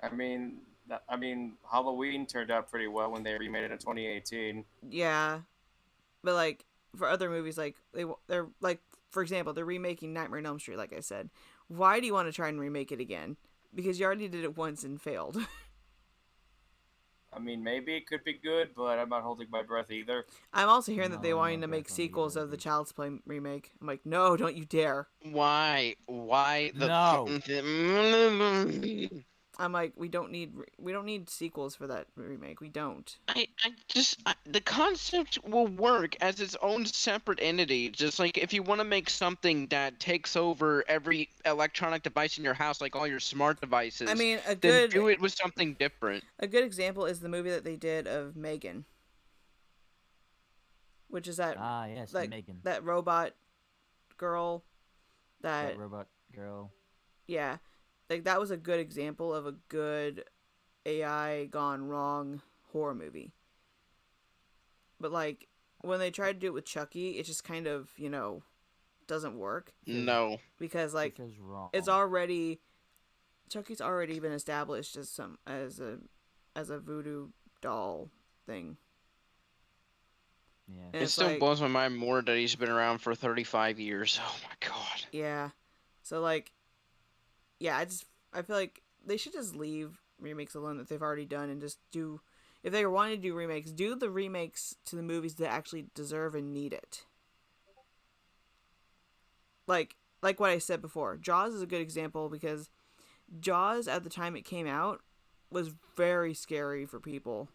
I mean, Halloween turned out pretty well when they remade it in 2018. Yeah, but like for other movies, like they're like, for example, they're remaking Nightmare on Elm Street. Like I said, why do you want to try and remake it again? Because you already did it once and failed. I mean, maybe it could be good, but I'm not holding my breath either. I'm also hearing that No, they I'm wanting not to make definitely sequels either, of the dude. Child's Play remake. I'm like, no, don't you dare. Why? Why the No. I'm like, we don't need sequels for that remake. We don't. The concept will work as its own separate entity. Just like if you want to make something that takes over every electronic device in your house, like all your smart devices, I mean, then do it with something different. a good example is the movie that they did of Megan, which is that Yes, like Megan. that robot girl That robot girl. yeah, like that was a good example of a good AI gone wrong horror movie. But like when they tried to do it with Chucky, it just kind of, doesn't work No. because like It feels wrong. it's already Chucky's already been established as a voodoo doll thing. Yeah. And It it's still like, blows my mind more that he's been around for 35 years. Oh my god. yeah. So like, yeah, I feel like they should just leave remakes alone that they've already done and just do, if they wanted to do remakes, do the remakes to the movies that actually deserve and need it. Like what I said before, Jaws is a good example because Jaws at the time it came out was very scary for people.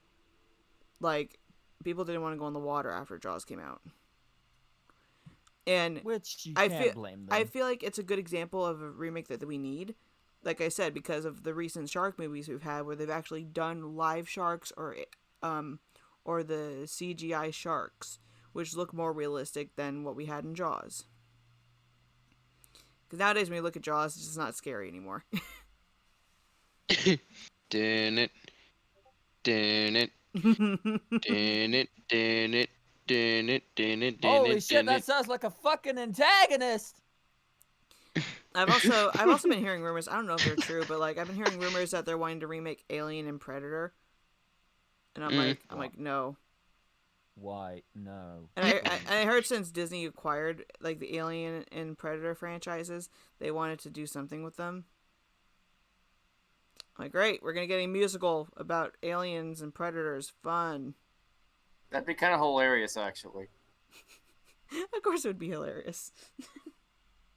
Like people didn't want to go in the water after Jaws came out. And Which you I can't blame them. I feel like it's a good example of a remake that we need. Like I said, because of the recent shark movies we've had where they've actually done live sharks or the CGI sharks, which look more realistic than what we had in Jaws. Because nowadays when you look at Jaws, it's just not scary anymore. Dun it. Dun it. Dun it. Dun it. Dun it. Dun it. Dun Holy it. shit, Dun that it. sounds like a fucking antagonist! I've also been hearing rumors. I don't know if they're true, but like I've been hearing rumors that they're wanting to remake Alien and Predator, and I'm like no. Why? No. And I heard since Disney acquired like the Alien and Predator franchises, they wanted to do something with them. I'm like, great, we're gonna get a musical about aliens and predators. Fun. That'd be kind of hilarious, actually. Of course, it would be hilarious.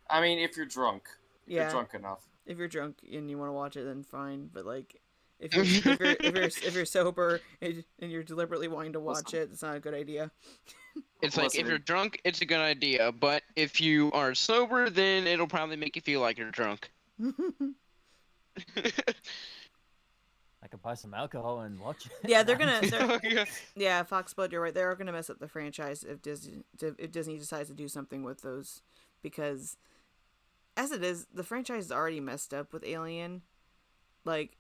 I mean, if you're drunk. If Yeah. you're drunk enough. If you're drunk and you want to watch it, then fine. But like, if you're sober and you're deliberately wanting to watch it, it's not a good idea. It's like if Listen, you're drunk, it's a good idea, but if you are sober, then it'll probably make you feel like you're drunk. I could buy some alcohol and watch it. Yeah, they're Yeah. yeah, Foxblood, you're right. They're gonna mess up the franchise if Disney decides to do something with those, because as it is, the franchise is already messed up with Alien. Like,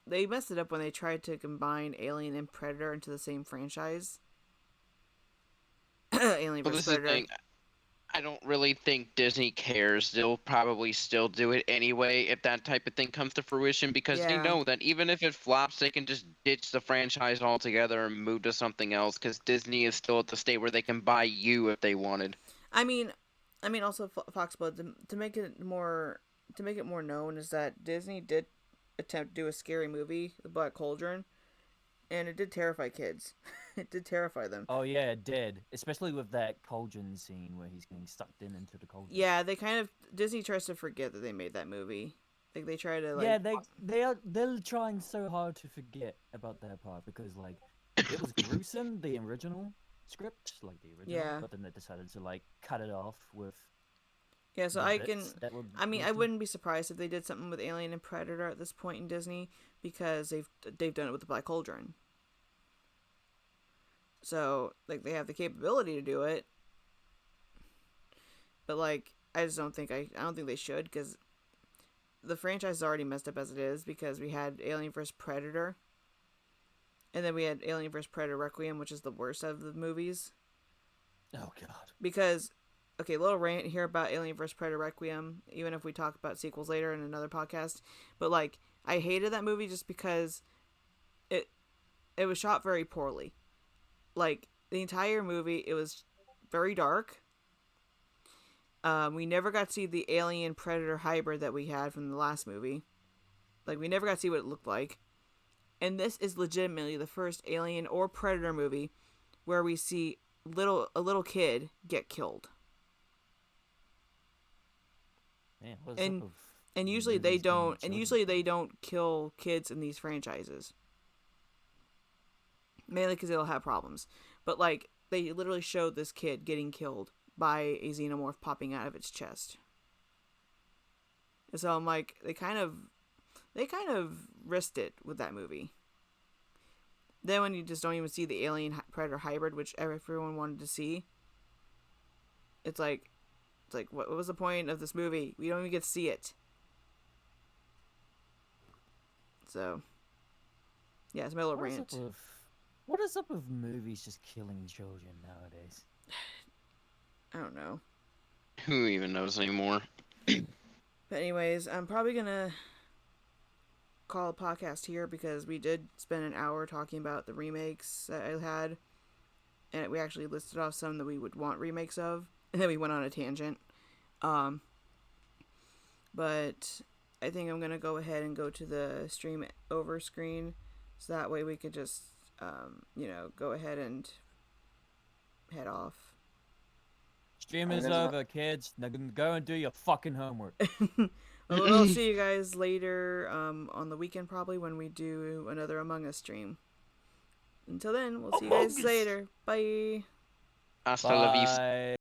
they messed it up when they tried to combine Alien and Predator into the same franchise. Alien Well, vs this is the Predator. thing. I don't really think Disney cares. They'll probably still do it anyway if that type of thing comes to fruition, because they Yeah. know that even if it flops, they can just ditch the franchise altogether and move to something else, because Disney is still at the state where they can buy you if they wanted. I mean, also Foxblood to make it more known is that Disney did attempt to do a scary movie, The Black Cauldron, and it did terrify kids. It did terrify them. Oh yeah, it did. Especially with that cauldron scene where he's getting sucked into the cauldron. Yeah, Disney tries to forget that they made that movie. Like they try to Yeah, they're trying so hard to forget about that part because like it was gruesome, the original script, like the original, Yeah. but then they decided to like cut it off with Yeah, so the I bits that were I missing. wouldn't be surprised if they did something with Alien and Predator at this point in Disney, because they've done it with the Black Cauldron. So, like, they have the capability to do it. But like, I just don't think I don't think they should, because the franchise is already messed up as it is, because we had Alien vs Predator, and then we had Alien vs Predator Requiem, which is the worst of the movies. Oh god. Because, okay, little rant here about Alien vs Predator Requiem, even if we talk about sequels later in another podcast, but like, I hated that movie just because it was shot very poorly. Like, the entire movie, it was very dark. We never got to see the alien predator hybrid that we had from the last movie. Like, we never got to see what it looked like. And this is legitimately the first alien or predator movie where we see a little kid get killed. Man, what's And up with and usually movies they being don't and children's usually they movies? don't kill kids in these franchises. Mainly because they'll have problems. But like, they literally showed this kid getting killed by a xenomorph popping out of its chest. And so I'm like, they kind of risked it with that movie. Then when you just don't even see the alien predator hybrid, which everyone wanted to see, it's like what was the point of this movie? We don't even get to see it. So, yeah, it's my little rant. What is up with movies just killing children nowadays? I don't know. Who even knows anymore? But anyways, I'm probably gonna call a podcast here, because we did spend an hour talking about the remakes that I had, and we actually listed off some that we would want remakes of, and then we went on a tangent. But I think I'm gonna go ahead and go to the stream over screen, so that way we could just go ahead and head off. Stream is over, kids. Now go and do your fucking homework. Well, we'll see you guys later on the weekend, probably, when we do another Among Us stream. Until then, we'll see you guys later. Bye. Hasta la vista. Bye.